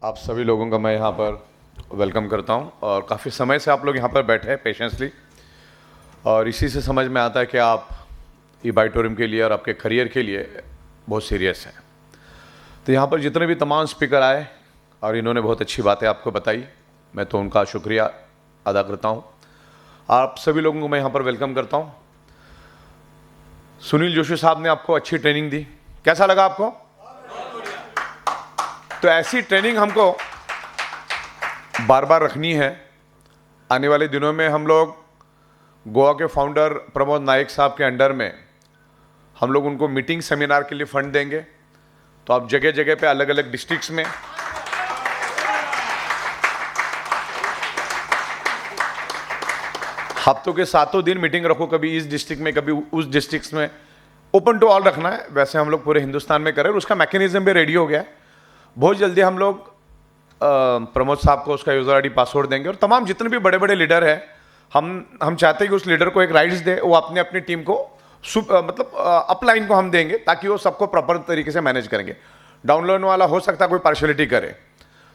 आप सभी लोगों का मैं यहाँ पर वेलकम करता हूँ और काफ़ी समय से आप लोग यहाँ पर बैठे हैं पेशेंसली, और इसी से समझ में आता है कि आप ई-बाइटोरियम के लिए और आपके करियर के लिए बहुत सीरियस हैं। तो यहाँ पर जितने भी तमाम स्पीकर आए और इन्होंने बहुत अच्छी बातें आपको बताई, मैं तो उनका शुक्रिया अदा करता हूँ। आप सभी लोगों को मैं यहाँ पर वेलकम करता हूँ। सुनील जोशी साहब ने आपको अच्छी ट्रेनिंग दी, कैसा लगा आपको? तो ऐसी ट्रेनिंग हमको बार बार रखनी है। आने वाले दिनों में हम लोग गोवा के फाउंडर प्रमोद नायक साहब के अंडर में हम लोग उनको मीटिंग सेमिनार के लिए फंड देंगे। तो आप जगह जगह पे अलग अलग डिस्ट्रिक्ट्स में हफ्तों के 7 दिन मीटिंग रखो, कभी इस डिस्ट्रिक्ट में कभी उस डिस्ट्रिक्ट में, ओपन टू ऑल रखना है। वैसे हम लोग पूरे हिंदुस्तान में करें, उसका मैकेनिज्म भी रेडी हो गया है। बहुत जल्दी हम लोग प्रमोद साहब को उसका यूजर आईडी पासवर्ड देंगे, और तमाम जितने भी बड़े बड़े लीडर हैं, हम चाहते हैं कि उस लीडर को एक राइट्स दे, वो अपने अपनी टीम को अपलाइन को हम देंगे ताकि वो सबको प्रॉपर तरीके से मैनेज करेंगे। डाउनलोड वाला हो सकता है कोई पार्शलिटी करे,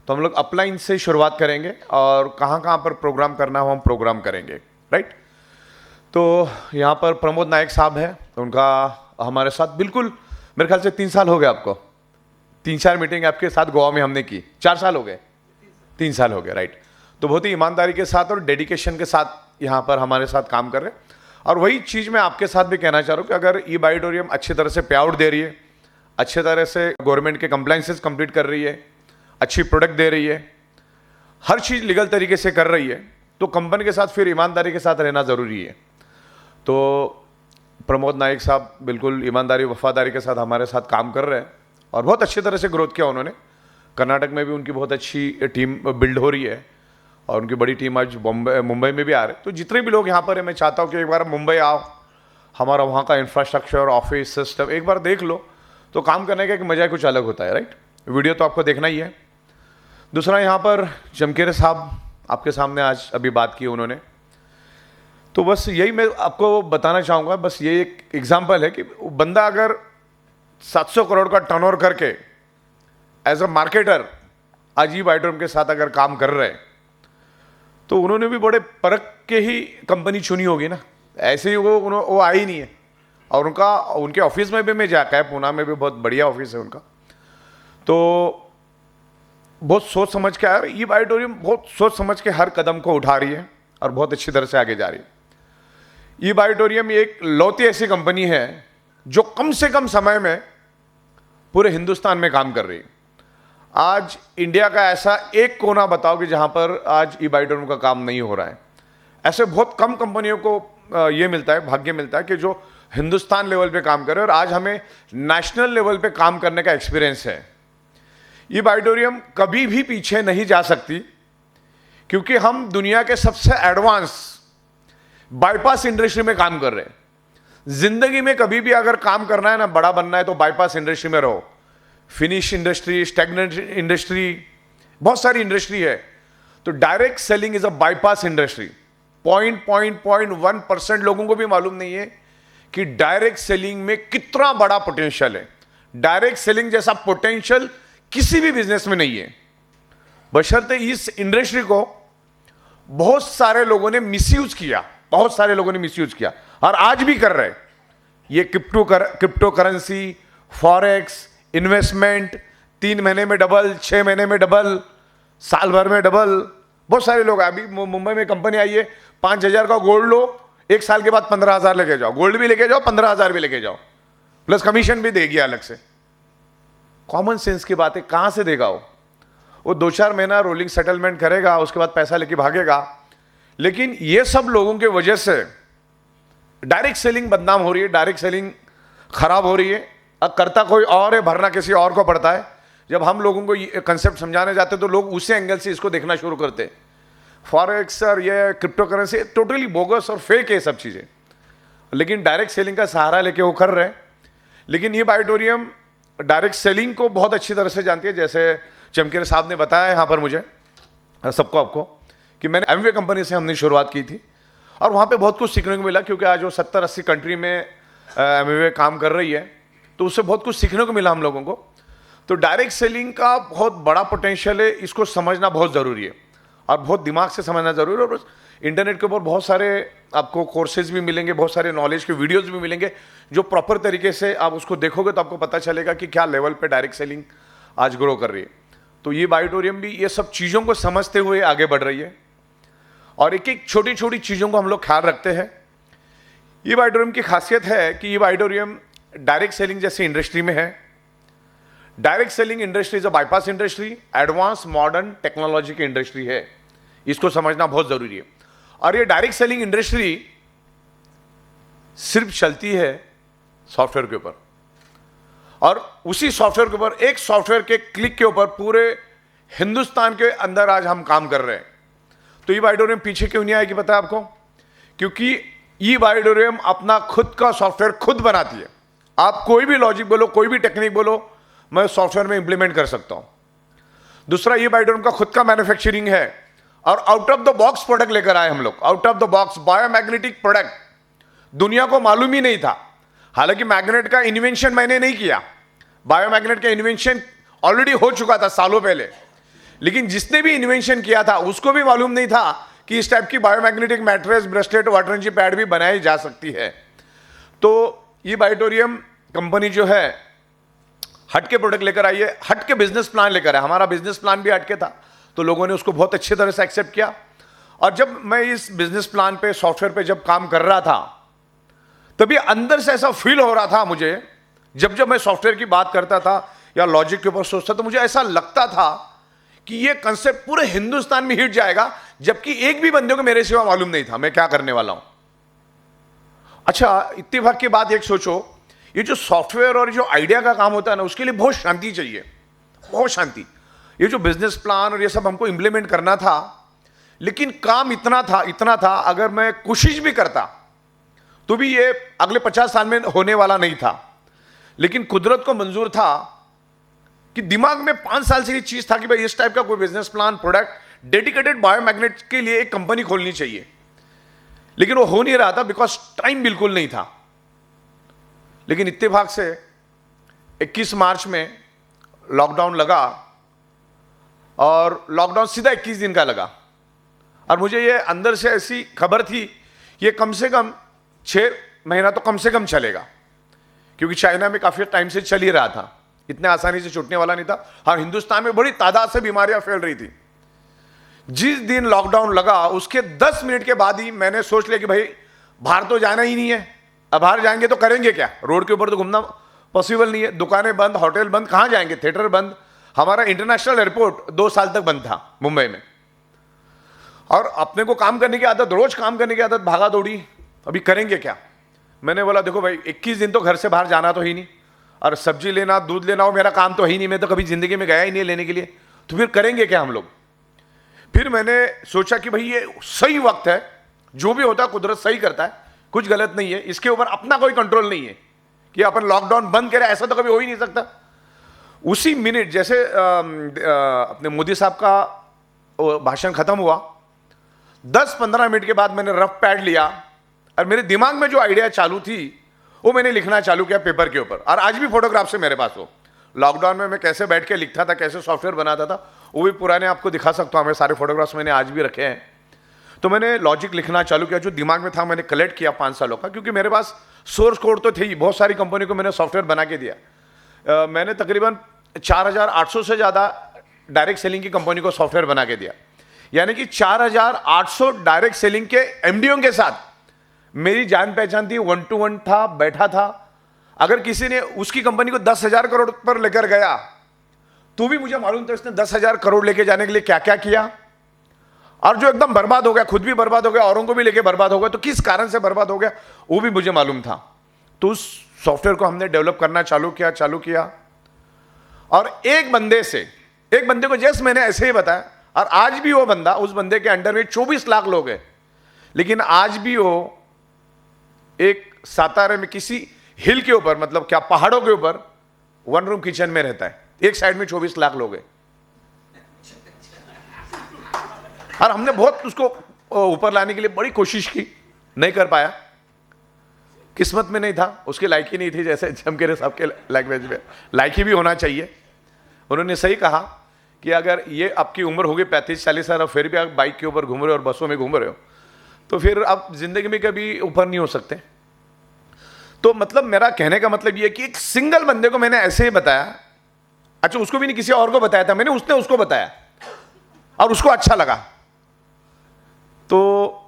तो हम लोग अपलाइन से शुरुआत करेंगे और कहाँ कहाँ पर प्रोग्राम करना हो हम प्रोग्राम करेंगे, राइट। तो यहाँ पर प्रमोद नायक साहब हैं, उनका हमारे साथ बिल्कुल मेरे ख्याल से 3 साल हो गए आपको, 3-4 मीटिंग आपके साथ गोवा में हमने की। 4 साल हो गए, 3 साल हो गए, राइट। तो बहुत ही ईमानदारी के साथ और डेडिकेशन के साथ यहाँ पर हमारे साथ काम कर रहे हैं। और वही चीज़ मैं आपके साथ भी कहना चाह रहा हूँ कि अगर ई-बाइटोरियम अच्छी तरह से पे आउट दे रही है, अच्छे तरह से गवर्नमेंट के कंप्लाइंसेस कंप्लीट कर रही है, अच्छी प्रोडक्ट दे रही है, हर चीज़ लीगल तरीके से कर रही है, तो कंपनी के साथ फिर ईमानदारी के साथ रहना ज़रूरी है। तो प्रमोद नायक साहब बिल्कुल ईमानदारी वफादारी के साथ हमारे साथ काम कर रहे हैं और बहुत अच्छी तरह से ग्रोथ किया उन्होंने। कर्नाटक में भी उनकी बहुत अच्छी टीम बिल्ड हो रही है और उनकी बड़ी टीम आज मुंबई में भी आ रहे हैं। तो जितने भी लोग यहाँ पर हैं, मैं चाहता हूँ कि एक बार मुंबई आओ, हमारा वहाँ का इंफ्रास्ट्रक्चर, ऑफिस सिस्टम एक बार देख लो, तो काम करने का एक मजा कुछ अलग होता है, राइट। वीडियो तो आपको देखना ही है। दूसरा, यहाँ पर जमकेरे साहब आपके सामने आज अभी बात की उन्होंने, तो बस यही मैं आपको बताना चाहूँगा। बस ये एक एग्जाम्पल है कि बंदा अगर 700 करोड़ का टर्नओवर करके एज अ मार्केटर आज ई-बाइटोरियम के साथ अगर काम कर रहे हैं, तो उन्होंने भी बड़े परख के ही कंपनी चुनी होगी ना, ऐसे ही वो आई नहीं है। और उनके ऑफिस में भी मैं जाकर, पुणे में भी बहुत बढ़िया ऑफिस है उनका। तो बहुत सोच समझ के आया, ई-बाइटोरियम बहुत सोच समझ के हर कदम को उठा रही है और बहुत अच्छी तरह से आगे जा रही है। ई-बाइटोरियम एक लौती ऐसी कंपनी है जो कम से कम समय में पूरे हिंदुस्तान में काम कर रही है। आज इंडिया का ऐसा एक कोना बताओ कि जहां पर आज ई-बाइटोरियम का काम नहीं हो रहा है। ऐसे बहुत कम कंपनियों को ये मिलता है, भाग्य मिलता है कि जो हिंदुस्तान लेवल पे काम करे, और आज हमें नेशनल लेवल पे काम करने का एक्सपीरियंस है। ई-बाइटोरियम कभी भी पीछे नहीं जा सकती, क्योंकि हम दुनिया के सबसे एडवांस बाईपास इंडस्ट्री में काम कर रहे हैं। जिंदगी में कभी भी अगर काम करना है ना, बड़ा बनना है, तो बाईपास इंडस्ट्री में रहो। फिनिश इंडस्ट्री, स्टैग्नेंट इंडस्ट्री, बहुत सारी इंडस्ट्री है। तो direct selling is a bypass industry. 0.1% लोगों को भी मालूम नहीं है कि डायरेक्ट सेलिंग में कितना बड़ा पोटेंशियल है। डायरेक्ट सेलिंग जैसा पोटेंशियल किसी भी बिजनेस में नहीं है, बशर्ते इस इंडस्ट्री को बहुत सारे लोगों ने मिसयूज किया, बहुत सारे लोगों ने मिसयूज किया और आज भी कर रहे हैं। ये क्रिप्टो करेंसी, फॉरेक्स, इन्वेस्टमेंट, 3 महीने में डबल, 6 महीने में डबल, साल भर में डबल। बहुत सारे लोग, अभी मुंबई में कंपनी आई है, 5,000 का गोल्ड लो, 1 साल के बाद 15,000 लेके जाओ, गोल्ड भी लेके जाओ, 15,000 भी लेके जाओ, प्लस कमीशन भी देगी अलग से। कॉमन सेंस की बात है, कहां से देगा वो 2-4 महीना रोलिंग सेटलमेंट करेगा, उसके बाद पैसा लेके भागेगा। लेकिन ये सब लोगों की वजह से डायरेक्ट सेलिंग बदनाम हो रही है, डायरेक्ट सेलिंग खराब हो रही है। अब करता कोई और है, भरना किसी और को पड़ता है। जब हम लोगों को ये कंसेप्ट समझाने जाते तो लोग उसी एंगल से इसको देखना शुरू करते। फॉरेक्स और ये क्रिप्टो करेंसी टोटली बोगस और फेक है सब चीज़ें, लेकिन डायरेक्ट सेलिंग का सहारा लेके वो कर रहे हैं। लेकिन ये ई-बाइटोरियम डायरेक्ट सेलिंग को बहुत अच्छी तरह से जानती है। जैसे चमकेरे साहब ने बताया यहाँ पर मुझे सबको, आपको, कि मैंने एमवे कंपनी से हमने शुरुआत की थी और वहाँ पे बहुत कुछ सीखने को मिला, क्योंकि आज वो 70-80 कंट्री में एमवे काम कर रही है, तो उससे बहुत कुछ सीखने को मिला हम लोगों को। तो डायरेक्ट सेलिंग का बहुत बड़ा पोटेंशियल है, इसको समझना बहुत ज़रूरी है और बहुत दिमाग से समझना ज़रूरी है। और इंटरनेट के ऊपर बहुत सारे आपको कोर्सेज भी मिलेंगे, बहुत सारे नॉलेज के वीडियोस भी मिलेंगे, जो प्रॉपर तरीके से आप उसको देखोगे तो आपको पता चलेगा कि क्या लेवल पे डायरेक्ट सेलिंग आज ग्रो कर रही है। तो ये बायोटोरियम भी ये सब चीज़ों को समझते हुए आगे बढ़ रही है और एक एक छोटी छोटी चीज़ों को हम लोग ख्याल रखते हैं। ये बायोटोरियम की खासियत है कि ये बायोटोरियम डायरेक्ट सेलिंग जैसी इंडस्ट्री में है। Direct selling industry is a bypass industry, advance modern technology की इंडस्ट्री है, इसको समझना बहुत जरूरी है। और ये डायरेक्ट सेलिंग इंडस्ट्री सिर्फ चलती है सॉफ्टवेयर के ऊपर, और उसी सॉफ्टवेयर के ऊपर, एक सॉफ्टवेयर के क्लिक के ऊपर पूरे हिंदुस्तान के अंदर आज हम काम कर रहे हैं। तो ये बायोटोरियम पीछे क्यों नहीं आएगी पता है आपको? क्योंकि ये बायोटोरियम अपना खुद का सॉफ्टवेयर खुद बनाती है। आप कोई भी लॉजिक बोलो, कोई भी टेक्निक बोलो, मैं सॉफ्टवेयर में इंप्लीमेंट कर सकता हूं। दूसरा, ये बायोटोरियम का खुद का मैन्युफैक्चरिंग है और out of the box product लेकर आए हम लोग। Out of the box biomagnetic product, दुनिया को मालूम ही नहीं था। हालांकि मैग्नेट का इन्वेंशन मैंने नहीं किया, बायोमैग्नेट का इन्वेंशन ऑलरेडी हो चुका था सालों पहले, लेकिन जिसने भी इन्वेंशन किया था उसको भी मालूम नहीं था कि इस टाइप की बायोमैग्नेटिक मैट्रेस, ब्रेसलेट, वाटरंजी पैड भी बनाई जा सकती है। तो ये बायोटोरियम कंपनी जो है हटके प्रोडक्ट लेकर आई है, हटके बिजनेस प्लान लेकर आया। हमारा बिजनेस प्लान भी हटके था, तो लोगों ने उसको बहुत अच्छी तरह से एक्सेप्ट किया। और जब मैं इस बिजनेस प्लान पे, सॉफ्टवेयर पे जब काम कर रहा था, तभी अंदर से ऐसा फील हो रहा था मुझे, जब मैं सॉफ्टवेयर की बात करता था या लॉजिक के ऊपर सोचता, तो मुझे ऐसा लगता था कि ये कंसेप्ट पूरे हिंदुस्तान में हिट जाएगा, जबकि एक भी बंदे को मेरे सिवा मालूम नहीं था मैं क्या करने वाला हूं। अच्छा, इत्तेफाक की बात एक सोचो, ये जो सॉफ्टवेयर और जो आइडिया का काम होता है ना, उसके लिए बहुत शांति चाहिए, बहुत शांति। ये जो बिजनेस प्लान और ये सब हमको इंप्लीमेंट करना था, लेकिन काम इतना था, अगर मैं कोशिश भी करता तो भी ये अगले 50 साल में होने वाला नहीं था। लेकिन कुदरत को मंजूर था कि दिमाग में 5 साल से ये चीज था कि भाई इस टाइप का कोई बिजनेस प्लान, प्रोडक्ट डेडिकेटेड बायोमैग्नेट के लिए एक कंपनी खोलनी चाहिए। लेकिन वो हो नहीं रहा था बिकॉज टाइम बिल्कुल नहीं था। लेकिन इत्तेफाक से 21 मार्च में लॉकडाउन लगा और लॉकडाउन सीधा 21 दिन का लगा। और मुझे ये अंदर से ऐसी खबर थी, ये कम से कम 6 महीना तो कम से कम चलेगा, क्योंकि चाइना में काफी टाइम से चल ही रहा था, इतने आसानी से छूटने वाला नहीं था। और हिंदुस्तान में बड़ी तादाद से बीमारियां फैल रही थी। जिस दिन लॉकडाउन लगा उसके 10 मिनट के बाद ही मैंने सोच लिया कि भाई बाहर तो जाना ही नहीं है, अब बाहर जाएंगे तो करेंगे क्या? रोड के ऊपर तो घूमना पॉसिबल नहीं है, दुकानें बंद, होटल बंद, कहां जाएंगे, थिएटर बंद। हमारा इंटरनेशनल एयरपोर्ट 2 साल तक बंद था मुंबई में, और अपने को काम करने की आदत, रोज काम करने की आदत, भागा दौड़ी, अभी करेंगे क्या? मैंने बोला देखो भाई 21 दिन तो घर से बाहर जाना तो ही नहीं, और सब्जी लेना, दूध लेना, वो मेरा काम तो ही नहीं, मैं तो कभी जिंदगी में गया ही नहीं लेने के लिए, तो फिर करेंगे क्या हम लोग? फिर मैंने सोचा कि भाई ये सही वक्त है, जो भी होता है कुदरत सही करता है, कुछ गलत नहीं है, इसके ऊपर अपना कोई कंट्रोल नहीं है कि अपन लॉकडाउन बंद करें, ऐसा तो कभी हो ही नहीं सकता। उसी मिनट जैसे अपने मोदी साहब का भाषण खत्म हुआ, 10-15 मिनट के बाद मैंने रफ पैड लिया और मेरे दिमाग में जो आइडिया चालू थी वो मैंने लिखना चालू किया पेपर के ऊपर। और आज भी फोटोग्राफ से मेरे पास हो, लॉकडाउन में मैं कैसे बैठ के लिखता था, कैसे सॉफ्टवेयर बनाता था, वो भी पुराने आपको दिखा सकता हूँ। मेरे सारे फोटोग्राफ्स मैंने आज भी रखे हैं। तो मैंने लॉजिक लिखना चालू किया, जो दिमाग में था मैंने कलेक्ट किया 5 सालों का, क्योंकि मेरे पास सोर्स कोड तो थे ही, बहुत सारी कंपनी को मैंने सॉफ्टवेयर बना के दिया। मैंने तकरीबन 4800 से ज़्यादा डायरेक्ट सेलिंग की कंपनी को सॉफ्टवेयर बना के दिया, यानी कि 4800 डायरेक्ट सेलिंग के एमडीओ के साथ मेरी जान पहचान थी, 1 to 1 था, बैठा था। अगर किसी ने उसकी कंपनी को 10,000 करोड़ पर लेकर गया तो भी मुझे मालूम था इसने 10,000 करोड़ लेके जाने के लिए क्या क्या किया, और जो एकदम बर्बाद हो गया, खुद भी बर्बाद हो गया, औरों को भी लेके बर्बाद हो गया, तो किस कारण से बर्बाद हो गया वो भी मुझे मालूम था। तो उस सॉफ्टवेयर को हमने डेवलप करना चालू किया। और एक बंदे को जैसे मैंने ऐसे ही बताया, और आज भी वो बंदा, उस बंदे के अंडर में 24 लाख लोग हैं, लेकिन आज भी वो एक सातारा में किसी हिल के ऊपर, मतलब क्या पहाड़ों के ऊपर 1 रूम किचन में रहता है। एक साइड में 24 लाख लोग हैं, और हमने बहुत उसको ऊपर लाने के लिए बड़ी कोशिश की, नहीं कर पाया, किस्मत में नहीं था, उसकी लायकी नहीं थी, जैसे जमकेरे साहब के लैंग्वेज में लायकी भी होना चाहिए, उन्होंने सही कहा कि अगर ये आपकी उम्र होगी 35-40 साल और फिर भी आप बाइक के ऊपर घूम रहे हो और बसों में घूम रहे हो तो फिर आप जिंदगी में कभी ऊपर नहीं हो सकते। तो मतलब मेरा कहने का मतलब ये कि एक सिंगल बंदे को मैंने ऐसे ही बताया, अच्छा उसको भी नहीं किसी और को बताया था मैंने, उसने उसको बताया और उसको अच्छा लगा, तो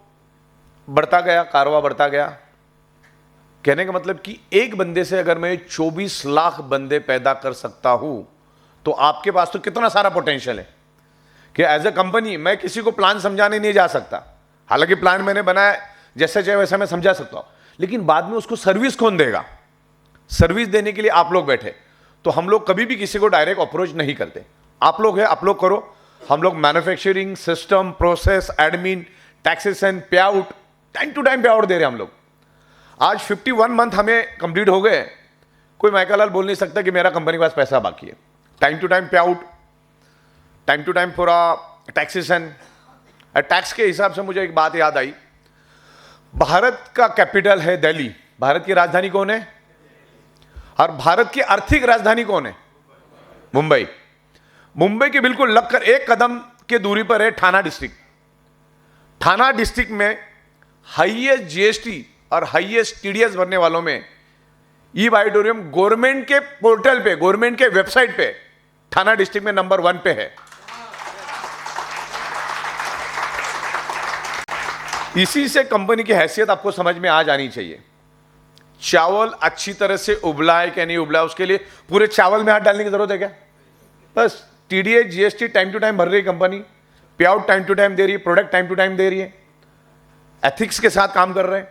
बढ़ता गया, कारवा बढ़ता गया। कहने का मतलब कि एक बंदे से अगर मैं 24 लाख बंदे पैदा कर सकता हूं तो आपके पास तो कितना सारा पोटेंशियल है कि एज ए कंपनी मैं किसी को प्लान समझाने नहीं जा सकता, हालांकि प्लान मैंने बनाया जैसे चाहे वैसा मैं समझा सकता हूं, लेकिन बाद में उसको सर्विस कौन देगा? सर्विस देने के लिए आप लोग बैठे, तो हम लोग कभी भी किसी को डायरेक्ट अप्रोच नहीं करते। आप लोग है, आप लोग करो, हम लोग manufacturing system, process, admin, taxation, पे आउट, टाइम टू टाइम पे आउट दे रहे हैं हम लोग। आज 51 मंथ हमें कंप्लीट हो गए, कोई माइकालाल बोल नहीं सकता कि मेरा कंपनी के पास पैसा बाकी है। टाइम टू टाइम पे आउट, टाइम टू टाइम पूरा टैक्सेशन। टैक्स के हिसाब से मुझे एक बात याद आई, भारत का कैपिटल है दिल्ली, भारत की राजधानी कौन है? और भारत की आर्थिक राजधानी कौन है? मुंबई। मुंबई के बिल्कुल लगकर एक कदम के दूरी पर है ठाना डिस्ट्रिक्ट। ठाना डिस्ट्रिक्ट में हाईएस्ट जीएसटी और हाईएस्ट टीडीएस भरने वालों में ई ऑडिटोरियम गवर्नमेंट के पोर्टल पे, गवर्नमेंट के वेबसाइट पे ठाना डिस्ट्रिक्ट में नंबर 1 पे है। इसी से कंपनी की हैसियत आपको समझ में आ जानी चाहिए। चावल अच्छी तरह से उबला है क्या नहीं उबला, उसके लिए पूरे चावल में हाथ डालने की जरूरत है क्या? बस TDS GST time to time भर रही है company, pay out time to time दे रही है, प्रोडक्ट टाइम टू टाइम दे रही है, एथिक्स के साथ काम कर रहे हैं।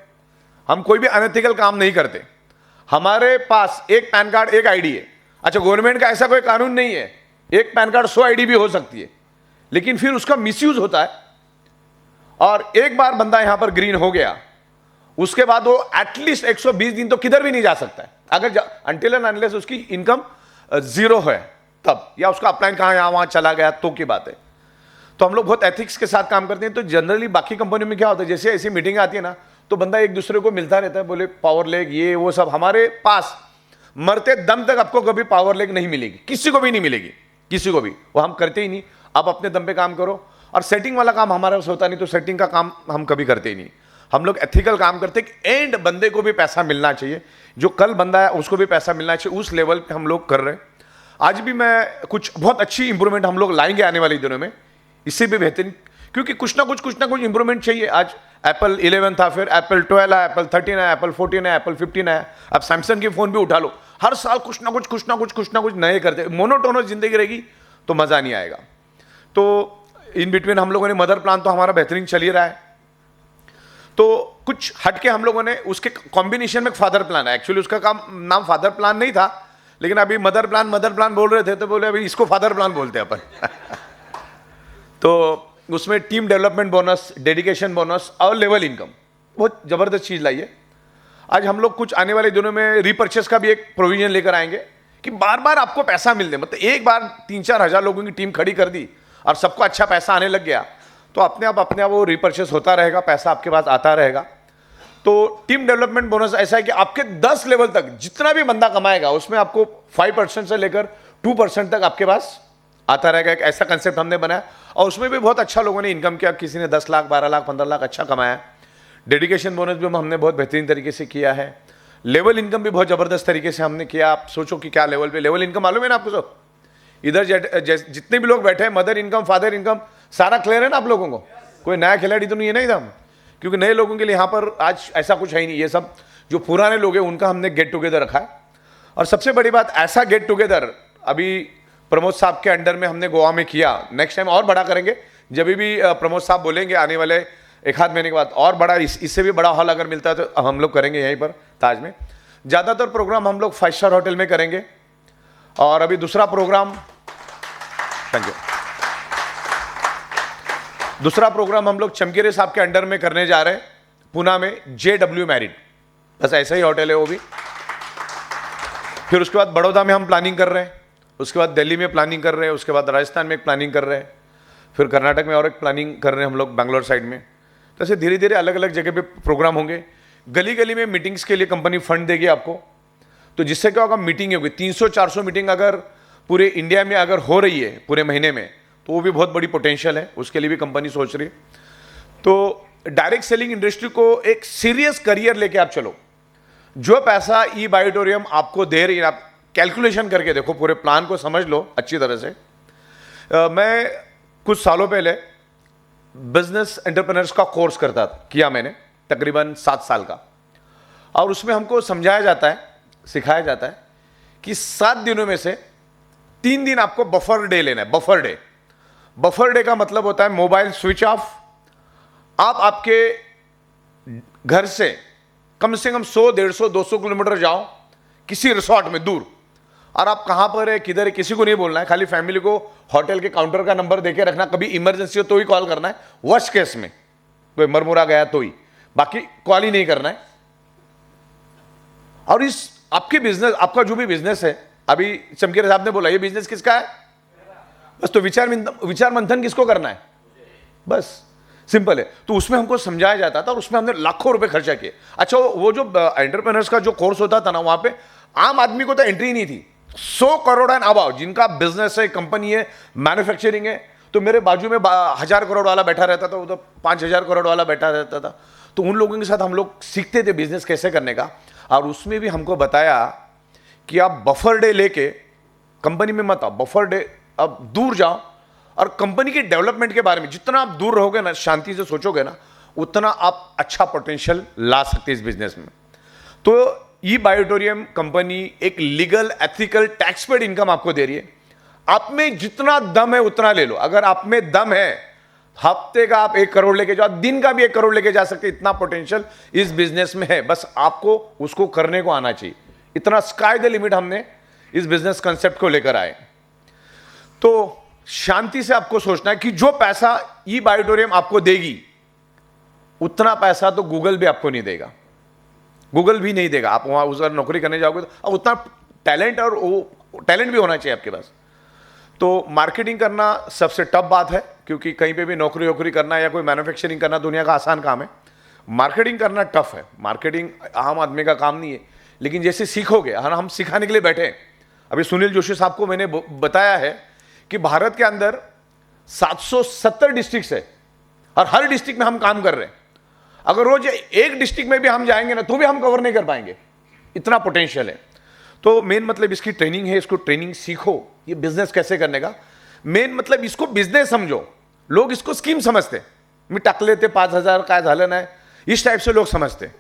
हम कोई भी अनएथिकल काम नहीं करते। हमारे पास एक पैन कार्ड एक आईडी है। अच्छा, गवर्नमेंट का ऐसा कोई कानून नहीं है, एक पैन कार्ड 100 आईडी भी हो सकती है, लेकिन फिर उसका मिसयूज होता है। और एक बार बंदा यहां पर ग्रीन हो गया, उसके बाद वो एटलीस्ट 120 दिन तो किधर भी नहीं जा सकता है, अगर अनटिल एंड अनलेस उसकी इनकम 0 है तब, या उसका अपलाइन कहां यहां वहां चला गया तो की बात है। तो हम लोग बहुत एथिक्स के साथ काम करते हैं। तो जनरली बाकी कंपनियों में क्या होता है, जैसे ऐसी मीटिंग आती है ना, तो बंदा एक दूसरे को मिलता रहता है, बोले पावर लेग ये वो सब। हमारे पास मरते दम तक आपको कभी पावर लेग नहीं मिलेगी, किसी को भी नहीं मिलेगी, किसी को भी, वो हम करते ही नहीं। आप अपने दम पे काम करो। और सेटिंग वाला काम हमारे पास होता नहीं, तो सेटिंग का काम हम कभी करते ही नहीं। हम लोग एथिकल काम करते हैं कि एंड बंदे को भी पैसा मिलना चाहिए, जो कल बंदा है उसको भी पैसा मिलना चाहिए, उस लेवल पे हम लोग कर रहे हैं। आज भी मैं कुछ बहुत अच्छी इंप्रूवमेंट हम लोग लाएंगे आने वाले दिनों में, इससे भी बेहतरीन, क्योंकि कुछ ना कुछ इंप्रूवमेंट चाहिए। आज एप्पल 11 था, फिर एप्पल 12 आया, एप्पल 13 आया, एप्पल 14 आया, एप्पल 15 आया। अब सैमसंग की फोन भी उठा लो, हर साल कुछ ना कुछ नए करते। मोनोटोनस जिंदगी रहेगी तो मजा नहीं आएगा। तो इन बिटवीन हम लोगों ने मदर प्लान तो हमारा बेहतरीन चल ही रहा है। तो कुछ हटके हम लोगों ने उसके कॉम्बिनेशन में फादर प्लान है। एक्चुअली उसका काम नाम फादर प्लान नहीं था, लेकिन अभी मदर प्लान बोल रहे थे, तो बोले अभी इसको फादर प्लान बोलते हैं अपन। तो उसमें team development bonus, dedication bonus और लेवल इनकम, बहुत जबरदस्त चीज लाई है। आज हम लोग कुछ आने वाले दिनों में रीपर्चेस का भी एक प्रोविजन लेकर आएंगे कि बार बार आपको पैसा मिल दे। मतलब एक बार 3-4 हजार लोगों की टीम खड़ी कर दी और सबको अच्छा पैसा आने लग गया, तो अपने आप वो रीपर्चेस होता रहेगा, पैसा आपके पास आता रहेगा। तो टीम डेवलपमेंट बोनस ऐसा है कि आपके 10 लेवल तक जितना भी बंदा कमाएगा उसमें आपको 5% से लेकर 2% तक आपके पास आता रहेगा। एक ऐसा कंसेप्ट हमने बनाया और उसमें भी बहुत अच्छा लोगों ने इनकम किया। किसी ने 10 लाख, 12 लाख, 15 लाख अच्छा कमाया। डेडिकेशन बोनस भी हमने बहुत बेहतरीन तरीके से किया है। लेवल इनकम भी बहुत जबरदस्त तरीके से हमने किया। आप सोचो कि क्या लेवल पे लेवल इनकम मालूम है ना आपको सब? इधर जितने भी लोग बैठे हैं, मदर इनकम, फादर इनकम, सारा क्लियर है ना आप लोगों को? कोई नया खिलाड़ी तो नहीं है ना इधर? क्योंकि नए लोगों के लिए यहाँ पर आज ऐसा कुछ है ही नहीं। ये सब जो पुराने लोग हैं उनका हमने गेट टुगेदर रखा है। और सबसे बड़ी बात, ऐसा गेट टुगेदर अभी प्रमोद साहब के अंडर में हमने गोवा में किया। नेक्स्ट टाइम और बड़ा करेंगे, जब भी प्रमोद साहब बोलेंगे आने वाले 1-8 महीने के बाद और बड़ा, इससे भी बड़ा हॉल अगर मिलता है तो हम लोग करेंगे यहीं पर ताज में। ज़्यादातर प्रोग्राम हम लोग 5 स्टार होटल में करेंगे। और अभी दूसरा प्रोग्राम, थैंक यू, दूसरा प्रोग्राम हम लोग चमकेरे साहब के अंडर में करने जा रहे हैं पूना में, JW मैरिड, बस ऐसा ही होटल है वो भी। फिर उसके बाद बड़ौदा में हम प्लानिंग कर रहे हैं, उसके बाद दिल्ली में प्लानिंग कर रहे हैं, उसके बाद राजस्थान में एक प्लानिंग कर रहे हैं, फिर कर्नाटक में और एक प्लानिंग कर रहे हैं हम लोग बैंगलोर साइड में। तो ऐसे धीरे धीरे अलग अलग जगह पे प्रोग्राम होंगे। गली गली में मीटिंग्स के लिए कंपनी फंड देगी आपको, तो जिससे क्या होगा, मीटिंग होगी 300-400 मीटिंग अगर पूरे इंडिया में अगर हो रही है पूरे महीने में, तो वो भी बहुत बड़ी पोटेंशियल है, उसके लिए भी कंपनी सोच रही है। तो डायरेक्ट सेलिंग इंडस्ट्री को एक सीरियस करियर लेके आप चलो। जो पैसा ई बायोटोरियम आपको दे रही है, आप कैलकुलेशन करके देखो, पूरे प्लान को समझ लो अच्छी तरह से। मैं कुछ सालों पहले बिजनेस एंटरप्रेन्योर्स का कोर्स किया मैंने, तकरीबन 7 साल का। और उसमें हमको समझाया जाता है, सिखाया जाता है कि 7 दिनों में से 3 दिन आपको बफर डे लेना है। बफर डे, बफर डे का मतलब होता है मोबाइल स्विच ऑफ। आप आपके घर से कम 100, 150, 200 किलोमीटर जाओ किसी रिसोर्ट में दूर, और आप कहां पर है, किधर है, किसी को नहीं बोलना है। खाली फैमिली को होटल के काउंटर का नंबर देके रखना, कभी इमरजेंसी हो तो ही कॉल करना है, वर्स्ट केस में कोई मरमुरा गया तो ही, बाकी कॉल ही नहीं करना है। और इस आपके बिजनेस, आपका जो भी बिजनेस है, अभी चमकीर साहब ने बोला ये बिजनेस किसका है, बस तो विचार मंथन किसको करना है, बस सिंपल है। तो उसमें हमको समझाया जाता था और उसमें हमने लाखों रुपए खर्चा किए। अच्छा, वो जो एंटरप्रेन्योर्स का जो कोर्स होता था ना, वहां पे आम आदमी को तो एंट्री नहीं थी। 100 करोड़ एंड अबाव जिनका बिजनेस है, कंपनी है, मैन्युफैक्चरिंग है, तो मेरे बाजू में 1000 करोड़ वाला बैठा रहता था, वो तो 5000 करोड़ वाला बैठा रहता था। तो उन लोगों के साथ हम लोग सीखते थे बिजनेस कैसे करने का। और उसमें भी हमको बताया कि आप बफर डे लेके कंपनी में मत आओ, बफर डे अब दूर जाओ, और कंपनी के डेवलपमेंट के बारे में जितना आप दूर रहोगे ना, शांति से सोचोगे ना, उतना आप अच्छा पोटेंशियल ला सकते इस बिजनेस में। तो ई बायोटोरियम कंपनी एक legal, ethical, tax paid income आपको दे रही है। आप में जितना दम है उतना ले लो। अगर आप में दम है, हफ्ते का आप 1 करोड़ लेके जाओ, दिन का भी 1 करोड़ लेके जा सकते, इतना पोटेंशियल इस बिजनेस में है। बस आपको उसको करने को आना चाहिए। इतना स्काई द लिमिट हमने इस बिजनेस कंसेप्ट को लेकर आए। तो शांति से आपको सोचना है कि जो पैसा ई बायोटोरियम आपको देगी, उतना पैसा तो गूगल भी आपको नहीं देगा, गूगल भी नहीं देगा। आप वहां उधर नौकरी करने जाओगे तो उतना टैलेंट, और वो टैलेंट भी होना चाहिए आपके पास। तो मार्केटिंग करना सबसे टफ बात है, क्योंकि कहीं पे भी नौकरी करना या कोई मैन्युफैक्चरिंग करना दुनिया का आसान काम है। मार्केटिंग करना टफ है, मार्केटिंग आम आदमी का काम नहीं है। लेकिन जैसे सीखोगे, हम सिखाने के लिए बैठे हैं। अभी सुनील जोशी साहब को मैंने बताया है कि भारत के अंदर 770 डिस्ट्रिक्ट है, और हर डिस्ट्रिक्ट में हम काम कर रहे हैं। अगर रोज एक डिस्ट्रिक्ट में भी हम जाएंगे ना, तो भी हम कवर नहीं कर पाएंगे, इतना पोटेंशियल है। तो मेन मतलब इसकी ट्रेनिंग है, इसको ट्रेनिंग सीखो, ये बिजनेस कैसे करने का। मेन मतलब इसको बिजनेस समझो। लोग इसको स्कीम समझते, मी टाकले ते 5000 काय झालं नाही, इस टाइप से लोग समझते।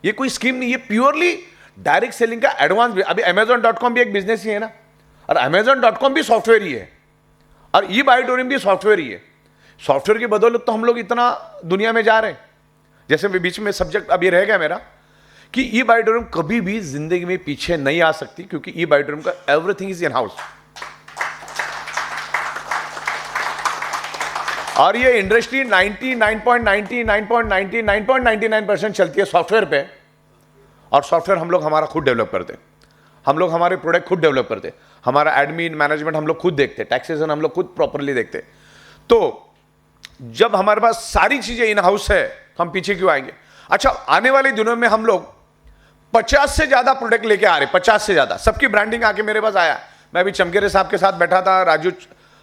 ये कोई स्कीम नहीं, ये प्योरली डायरेक्ट सेलिंग का एडवांस भी। अभी Amazon.com भी एक बिजनेस ही है ना, और Amazon.com भी सॉफ्टवेयर ही है, और ई बायोटोरियम भी सॉफ्टवेयर ही है। सॉफ्टवेयर की बदौलत तो हम लोग इतना दुनिया में जा रहे हैं। जैसे बीच में सब्जेक्ट अभी रह गया मेरा कि ई बायोटोरियम कभी भी जिंदगी में पीछे नहीं आ सकती, क्योंकि ई बायोटोरियम का एवरीथिंग इज इन हाउस। और ये इंडस्ट्री 99.99% चलती है सॉफ्टवेयर पे, और सॉफ्टवेयर हम लोग हमारा खुद डेवलप करते हैं। हम लोग हमारे प्रोडक्ट खुद डेवलप करते हैं, हमारा एडमिन मैनेजमेंट हम लोग खुद देखते हैं, टैक्सेशन हम लोग खुद प्रॉपरली देखते हैं। तो जब हमारे पास सारी चीजें इन हाउस है, तो हम पीछे क्यों आएंगे। अच्छा, आने वाले दिनों में हम लोग 50 से ज्यादा प्रोडक्ट लेके आ रहे, 50 से ज्यादा, सबकी ब्रांडिंग आके मेरे पास आया। मैं अभी चमकेरे साहब के साथ बैठा था,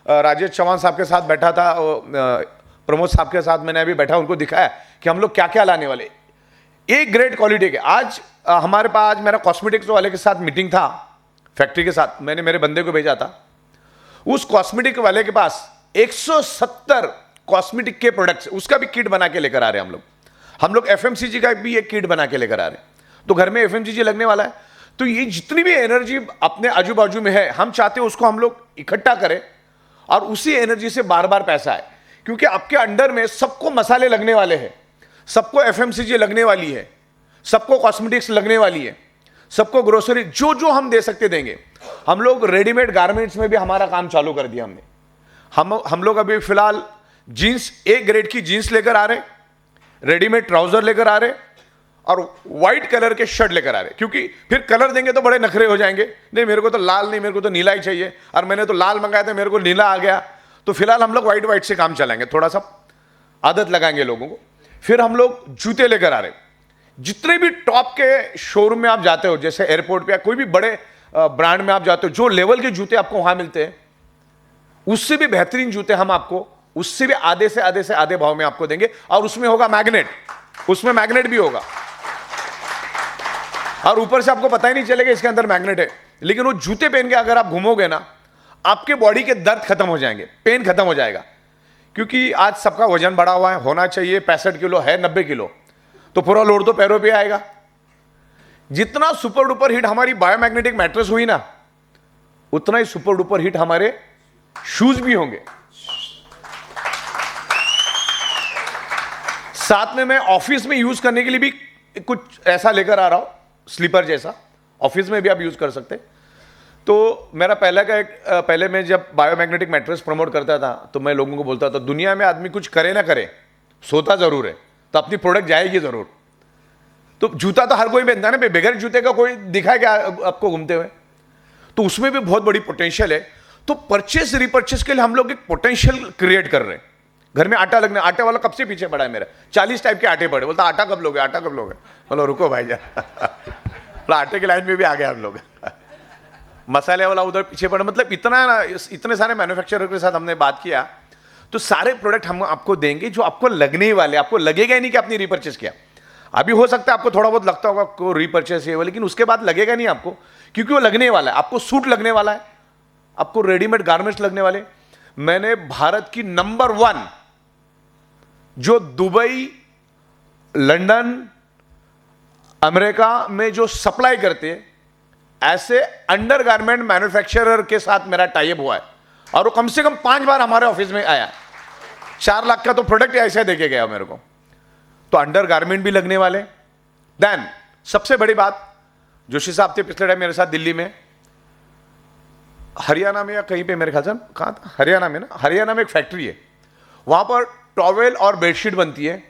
राजेश चौहान साहब के साथ बैठा था, प्रमोद साहब के साथ मैंने अभी बैठा, उनको दिखाया कि हम लोग क्या क्या लाने वाले, एक ग्रेट क्वालिटी के। आज हमारे पास, आज मेरा कॉस्मेटिक्स वाले के साथ मीटिंग था, फैक्ट्री के साथ, मैंने मेरे बंदे को भेजा था। उस कॉस्मेटिक वाले के पास 170 कॉस्मेटिक के प्रोडक्ट्स, उसका भी किट बना के लेकर आ रहे हैं हम लोग एफएमसीजी का भी एक किट बना के लेकर आ रहे हैं। तो घर में एफएमसीजी लगने वाला है, तो ये जितनी भी एनर्जी अपने आजू बाजू में है, हम चाहते हैं उसको हम लोग इकट्ठा करें, और उसी एनर्जी से बार बार पैसा आए। क्योंकि आपके अंडर में सबको मसाले लगने वाले हैं, सबको एफएमसीजी लगने वाली है, सबको कॉस्मेटिक्स लगने वाली है, सबको ग्रोसरी, जो जो हम दे सकते देंगे। हम लोग रेडीमेड गारमेंट्स में भी हमारा काम चालू कर दिया हमने। हम लोग अभी फिलहाल जीन्स, एक ग्रेड की जीन्स लेकर आ रहे, रेडीमेड ट्राउजर लेकर आ रहे, और व्हाइट कलर के शर्ट लेकर आ रहे। क्योंकि फिर कलर देंगे तो बड़े नखरे हो जाएंगे, नहीं मेरे को तो लाल नहीं, मेरे को तो नीला ही चाहिए, और मैंने तो लाल मंगाया था, मेरे को नीला आ गया। तो फिलहाल हम लोग व्हाइट से काम चलाएंगे, थोड़ा सा आदत लगाएंगे लोगों को। फिर हम लोग जूते लेकर आ रहे। जितने भी टॉप के शोरूम में आप जाते हो, जैसे एयरपोर्ट पे या कोई भी बड़े ब्रांड में आप जाते हो, जो लेवल के जूते आपको वहां मिलते हैं, उससे भी बेहतरीन जूते हम आपको उससे भी आधे से आधे भाव में आपको देंगे। और उसमें होगा मैग्नेट, उसमें मैग्नेट भी होगा, और ऊपर से आपको पता ही नहीं चलेगा इसके अंदर मैग्नेट है। लेकिन वो जूते पहन के अगर आप घूमोगे ना, आपके बॉडी के दर्द खत्म हो जाएंगे, पेन खत्म हो जाएगा। क्योंकि आज सबका वजन बढ़ा हुआ है, होना चाहिए 65 किलो, है 90 किलो, तो पूरा लोड तो पैरों पे आएगा। जितना सुपर डुपर हिट हमारी बायोमैग्नेटिक मैट्रेस हुई ना, उतना ही सुपर डुपर हिट हमारे शूज भी होंगे। साथ में मैं ऑफिस में यूज करने के लिए भी कुछ ऐसा लेकर आ रहा हूं, स्लीपर जैसा, ऑफिस में भी आप यूज कर सकते हैं। तो मेरा पहले मैं जब बायोमैग्नेटिक मैट्रेस प्रमोट करता था तो मैं लोगों को बोलता था, दुनिया में आदमी कुछ करे ना करे, सोता जरूर है, तो अपनी प्रोडक्ट जाएगी जरूर। तो जूता तो हर कोई पहनता है ना, बगैर जूते का कोई दिखा है क्या आपको घूमते हुए? तो उसमें भी बहुत बड़ी पोटेंशियल है। तो परचेस रिपर्चेस के लिए हम लोग एक पोटेंशियल क्रिएट कर रहे हैं। घर में आटा लगने, आटे वाला कब से पीछे पड़ा है मेरा, 40 टाइप के आटे पड़े, बोलता आटा कब लोगे, आटा कब लोगे? बोलो रुको भाई जा आटे की लाइन में भी आ गए हम लोग मसाले वाला उधर पीछे पड़ा। मतलब इतना ना, इतने सारे मैन्युफैक्चरर के साथ हमने बात किया, तो सारे प्रोडक्ट हम आपको देंगे जो आपको लगने ही वाले, आपको लगेगा ही नहीं कि आपने रिपर्चेस किया। अभी हो सकता है आपको थोड़ा बहुत लगता होगा को रिपर्चेस है, लेकिन उसके बाद लगेगा नहीं आपको, क्योंकि वो लगने वाला है। आपको सूट लगने वाला है, आपको रेडीमेड गारमेंट्स लगने वाले। मैंने भारत की नंबर 1 जो दुबई, लंदन, अमेरिका में जो सप्लाई करते हैं, ऐसे अंडरगारमेंट मैन्युफैक्चरर के साथ मेरा टाई अप हुआ है, और वो कम से कम 5 बार हमारे ऑफिस में आया। 4 लाख का तो प्रोडक्ट ऐसे देके गया मेरे को। तो अंडरगारमेंट भी लगने वाले। देन सबसे बड़ी बात, जोशी साहब थे पिछले टाइम मेरे साथ दिल्ली में, हरियाणा में या कहीं पे, मेरे ख्याल से कहां था, हरियाणा में ना, हरियाणा में एक फैक्ट्री है, वहां पर टॉवेल और बेडशीट बनती है,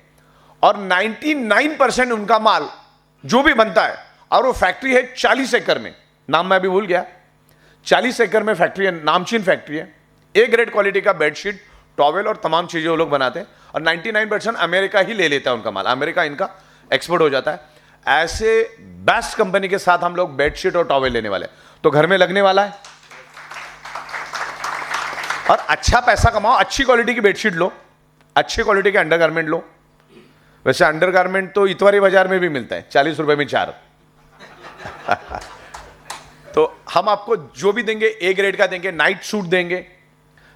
और 99% उनका माल जो भी बनता है, और वो फैक्ट्री है 40 एकड़ में, नाम मैं अभी भूल गया, 40 एकड़ में फैक्ट्री है, नामचीन फैक्ट्री है। ए ग्रेड क्वालिटी का बेडशीट, टॉवेल और तमाम चीजें वो लोग बनाते हैं, और 99% अमेरिका ही ले लेता है उनका माल, अमेरिका इनका एक्सपोर्ट हो जाता है। ऐसे बेस्ट कंपनी के साथ हम लोग बेडशीट और टॉवेल लेने वाले, तो घर में लगने वाला है, और अच्छा पैसा कमाओ, अच्छी क्वालिटी की बेडशीट लो, अच्छी क्वालिटी के अंडरगारमेंट लो। वैसे अंडरगारमेंट तो इतवारी बाजार में भी मिलता है, 40 रुपए में 4 तो हम आपको जो भी देंगे ए ग्रेड का देंगे, नाइट सूट देंगे।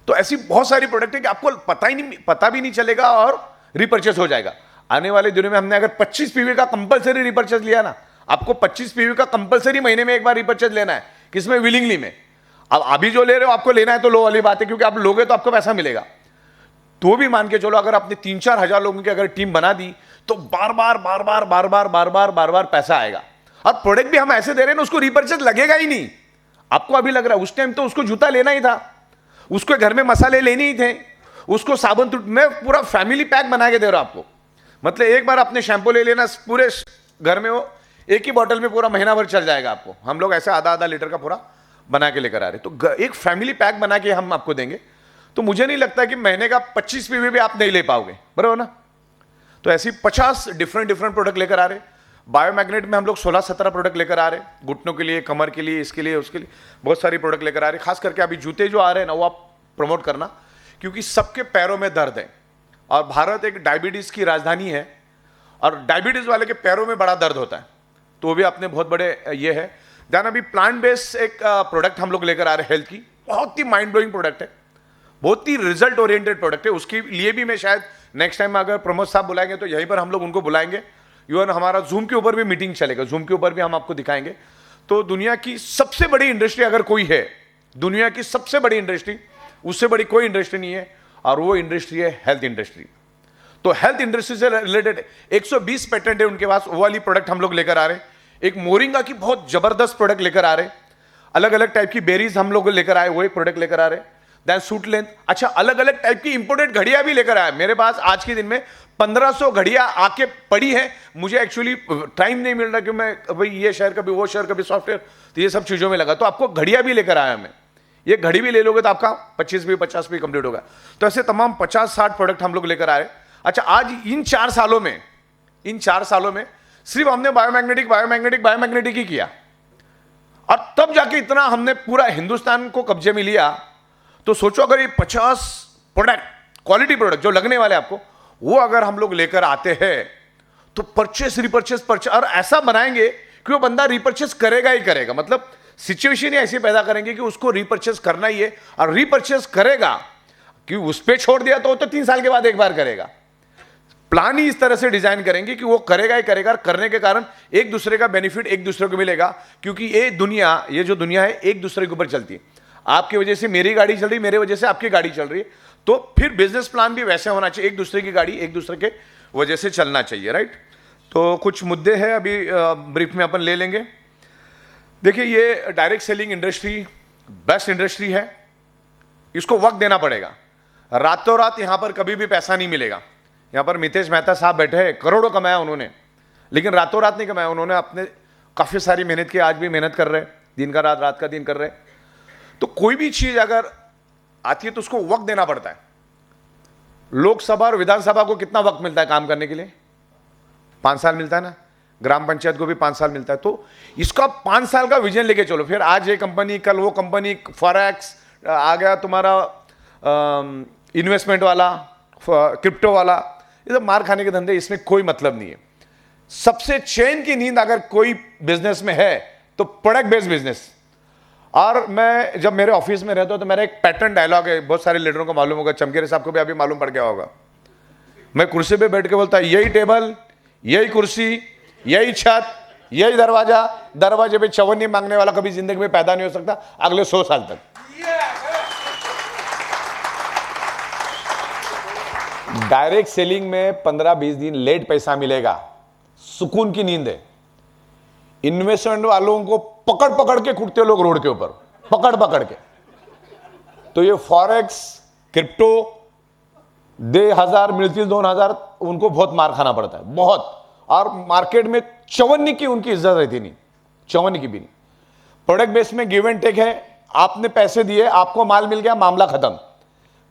तो ऐसी बहुत सारी प्रोडक्ट है कि आपको पता भी नहीं चलेगा, और रिपर्चेस हो जाएगा। आने वाले दिनों में हमने अगर 25 पीवी का कंपलसरी रिपर्चेस लिया ना, आपको 25 पीवी का कंपलसरी महीने में एक बार रिपर्चेस लेना है, किसमें, विलिंगली में। अब अभी जो ले रहे हो आपको लेना है तो लो वाली बात है, क्योंकि आप लोगे तो आपको पैसा मिलेगा। तो भी मान के चलो, अगर आपने 3-4 हजार लोगों की अगर टीम बना दी, तो बार बार पैसा आएगा। और प्रोडक्ट भी हम ऐसे दे रहे हैं ना, उसको रिपर्चेस लगेगा ही नहीं। आपको अभी लग रहा है, उस टाइम तो उसको जूता लेना ही था, उसको घर में मसाले लेने ही थे, उसको साबुन, मैं पूरा फैमिली पैक बना के दे रहा हूं आपको। मतलब एक बार आपने शैंपू ले लेना, पूरे घर में वो एक ही बॉटल में पूरा महीना भर चल जाएगा आपको। हम लोग ऐसे आधा लीटर का पूरा बना के लेकर आ रहे, तो एक फैमिली पैक बना के हम आपको देंगे। तो मुझे नहीं लगता कि महीने का 25 पीवी भी आप नहीं ले पाओगे, बराबर ना। तो ऐसी 50 डिफरेंट प्रोडक्ट लेकर आ रहे। बायोमैग्नेट में हम लोग 16-17 प्रोडक्ट लेकर आ रहे, घुटनों के लिए, कमर के लिए, इसके लिए, उसके लिए बहुत सारी प्रोडक्ट लेकर आ रहे। खास करके अभी जूते जो आ रहे हैं ना, वो आप प्रमोट करना, क्योंकि सबके पैरों में दर्द है, और भारत एक डायबिटीज की राजधानी है, और डायबिटीज वाले के पैरों में बड़ा दर्द होता है, तो वो भी अपने बहुत बड़े ये है। देन अभी प्लांट बेस्ड एक प्रोडक्ट हम लोग लेकर आ रहे हैं हेल्थ की, बहुत ही माइंड ब्लोइंग प्रोडक्ट है, बहुत ही रिजल्ट ओरिएंटेड प्रोडक्ट है। उसके लिए भी मैं शायद नेक्स्ट टाइम अगर प्रमोद साहब बुलाएंगे तो यहीं पर हम लोग उनको बुलाएंगे। इवन हमारा जूम के ऊपर भी मीटिंग चलेगा, जूम के ऊपर भी हम आपको दिखाएंगे। तो दुनिया की सबसे बड़ी इंडस्ट्री अगर कोई है, दुनिया की सबसे बड़ी इंडस्ट्री, उससे बड़ी कोई इंडस्ट्री नहीं है, और वो इंडस्ट्री है हेल्थ इंडस्ट्री। तो हेल्थ इंडस्ट्री से रिलेटेड 120 पेटेंट है उनके पास, वो वाली प्रोडक्ट हम लोग लेकर आ रहे हैं। एक मोरिंगा की बहुत जबरदस्त प्रोडक्ट लेकर आ रहे, अलग अलग टाइप की बेरीज हम लोग लेकर आए, वो एक प्रोडक्ट लेकर आ रहे। दैन सूट लेंथ, अच्छा अलग अलग टाइप की इंपोर्टेड घड़ियां भी लेकर आए मेरे पास। आज के दिन में 1500 घड़ियां आके पड़ी है। मुझे एक्चुअली टाइम नहीं मिल रहा कि मैं भाई ये शहर, कभी वो शहर, कभी सॉफ्टवेयर, तो ये सब चीजों में लगा। तो आपको घड़ियां भी लेकर आया मैं, ये घड़ी भी ले लोगे तो आपका 25 भी 50 भी कंप्लीट होगा। तो ऐसे तमाम 50-60 प्रोडक्ट हम लोग लेकर आ रहे। अच्छा, आज इन 4 सालों में सिर्फ हमने बायोमैग्नेटिक ही किया। और तब जाके इतना हमने पूरा हिंदुस्तान को कब्जे में लिया। तो सोचो अगर ये 50 प्रोडक्ट, क्वालिटी प्रोडक्ट जो लगने वाले आपको, वो अगर हम लोग लेकर आते हैं तो परचेस रिपर्चेस और ऐसा बनाएंगे कि वो बंदा रिपर्चेस करेगा ही करेगा। मतलब सिचुएशन ही ऐसी पैदा करेंगे कि उसको रिपर्चेस करना ही है, और रिपर्चेस करेगा कि उस पर छोड़ दिया तो वो तो 3 साल के बाद एक बार करेगा। प्लान ही इस तरह से डिजाइन करेंगे कि वो करेगा ही करेगा, करने के कारण एक दूसरे का बेनिफिट एक दूसरे को मिलेगा। क्योंकि ये जो दुनिया है एक दूसरे के ऊपर चलती है। आपकी वजह से मेरी गाड़ी चल रही, मेरे वजह से आपकी गाड़ी चल रही है, तो फिर बिजनेस प्लान भी वैसे होना चाहिए, एक दूसरे की गाड़ी एक दूसरे के वजह से चलना चाहिए, राइट। तो कुछ मुद्दे हैं अभी ब्रीफ में अपन ले लेंगे। देखिए, ये direct selling industry best industry है, इसको वक्त देना पड़ेगा। रातों रात यहां पर कभी भी पैसा नहीं मिलेगा। यहां पर मितेश मेहता साहब बैठे हैं, करोड़ों कमाया उन्होंने, लेकिन रातों रात नहीं कमाया उन्होंने, अपने काफी सारी मेहनत की, आज भी मेहनत कर रहे हैं, दिन का रात, रात का दिन कर रहे हैं। तो कोई भी चीज अगर आती है तो उसको वक्त देना पड़ता है। लोकसभा और विधानसभा को कितना वक्त मिलता है काम करने के लिए? 5 साल मिलता है ना। ग्राम पंचायत को भी 5 साल मिलता है। तो इसका 5 साल का विजन लेके चलो। फिर आज ये कंपनी, कल वो कंपनी, फॉरेक्स आ गया तुम्हारा, इन्वेस्टमेंट वाला, क्रिप्टो वाला, ये सब मार खाने के धंधे, इसमें कोई मतलब नहीं है। सबसे चैन की नींद अगर कोई बिजनेस में है तो प्रोडक्ट बेस्ड बिजनेस। और मैं जब मेरे ऑफिस में रहता हूं तो मेरा एक पैटर्न डायलॉग है, बहुत सारे लीडरों को मालूम होगा, चमकेरे साहब को भी अभी मालूम पड़ गया होगा। मैं कुर्सी पे बैठ के बोलता, यही टेबल, यही कुर्सी, यही छत, यही दरवाजा, दरवाजे पे चवन्नी मांगने वाला कभी जिंदगी में पैदा नहीं हो सकता अगले 100 साल तक। डायरेक्ट सेलिंग में 15-20 दिन लेट पैसा मिलेगा, सुकून की नींद है। इन्वेस्टमेंट वालों को पकड़ पकड़ के कूटते लोग रोड के ऊपर, पकड़ पकड़ के। तो ये फॉरेक्स, क्रिप्टो दे 1000 मिलती 2000, उनको बहुत मार खाना पड़ता है, बहुत। और मार्केट में चवन्नी की उनकी इज्जत रहती नहीं, चवन्नी की भी नहीं। प्रोडक्ट बेस में गिव एंड टेक है, आपने पैसे दिए, आपको माल मिल गया, मामला खत्म।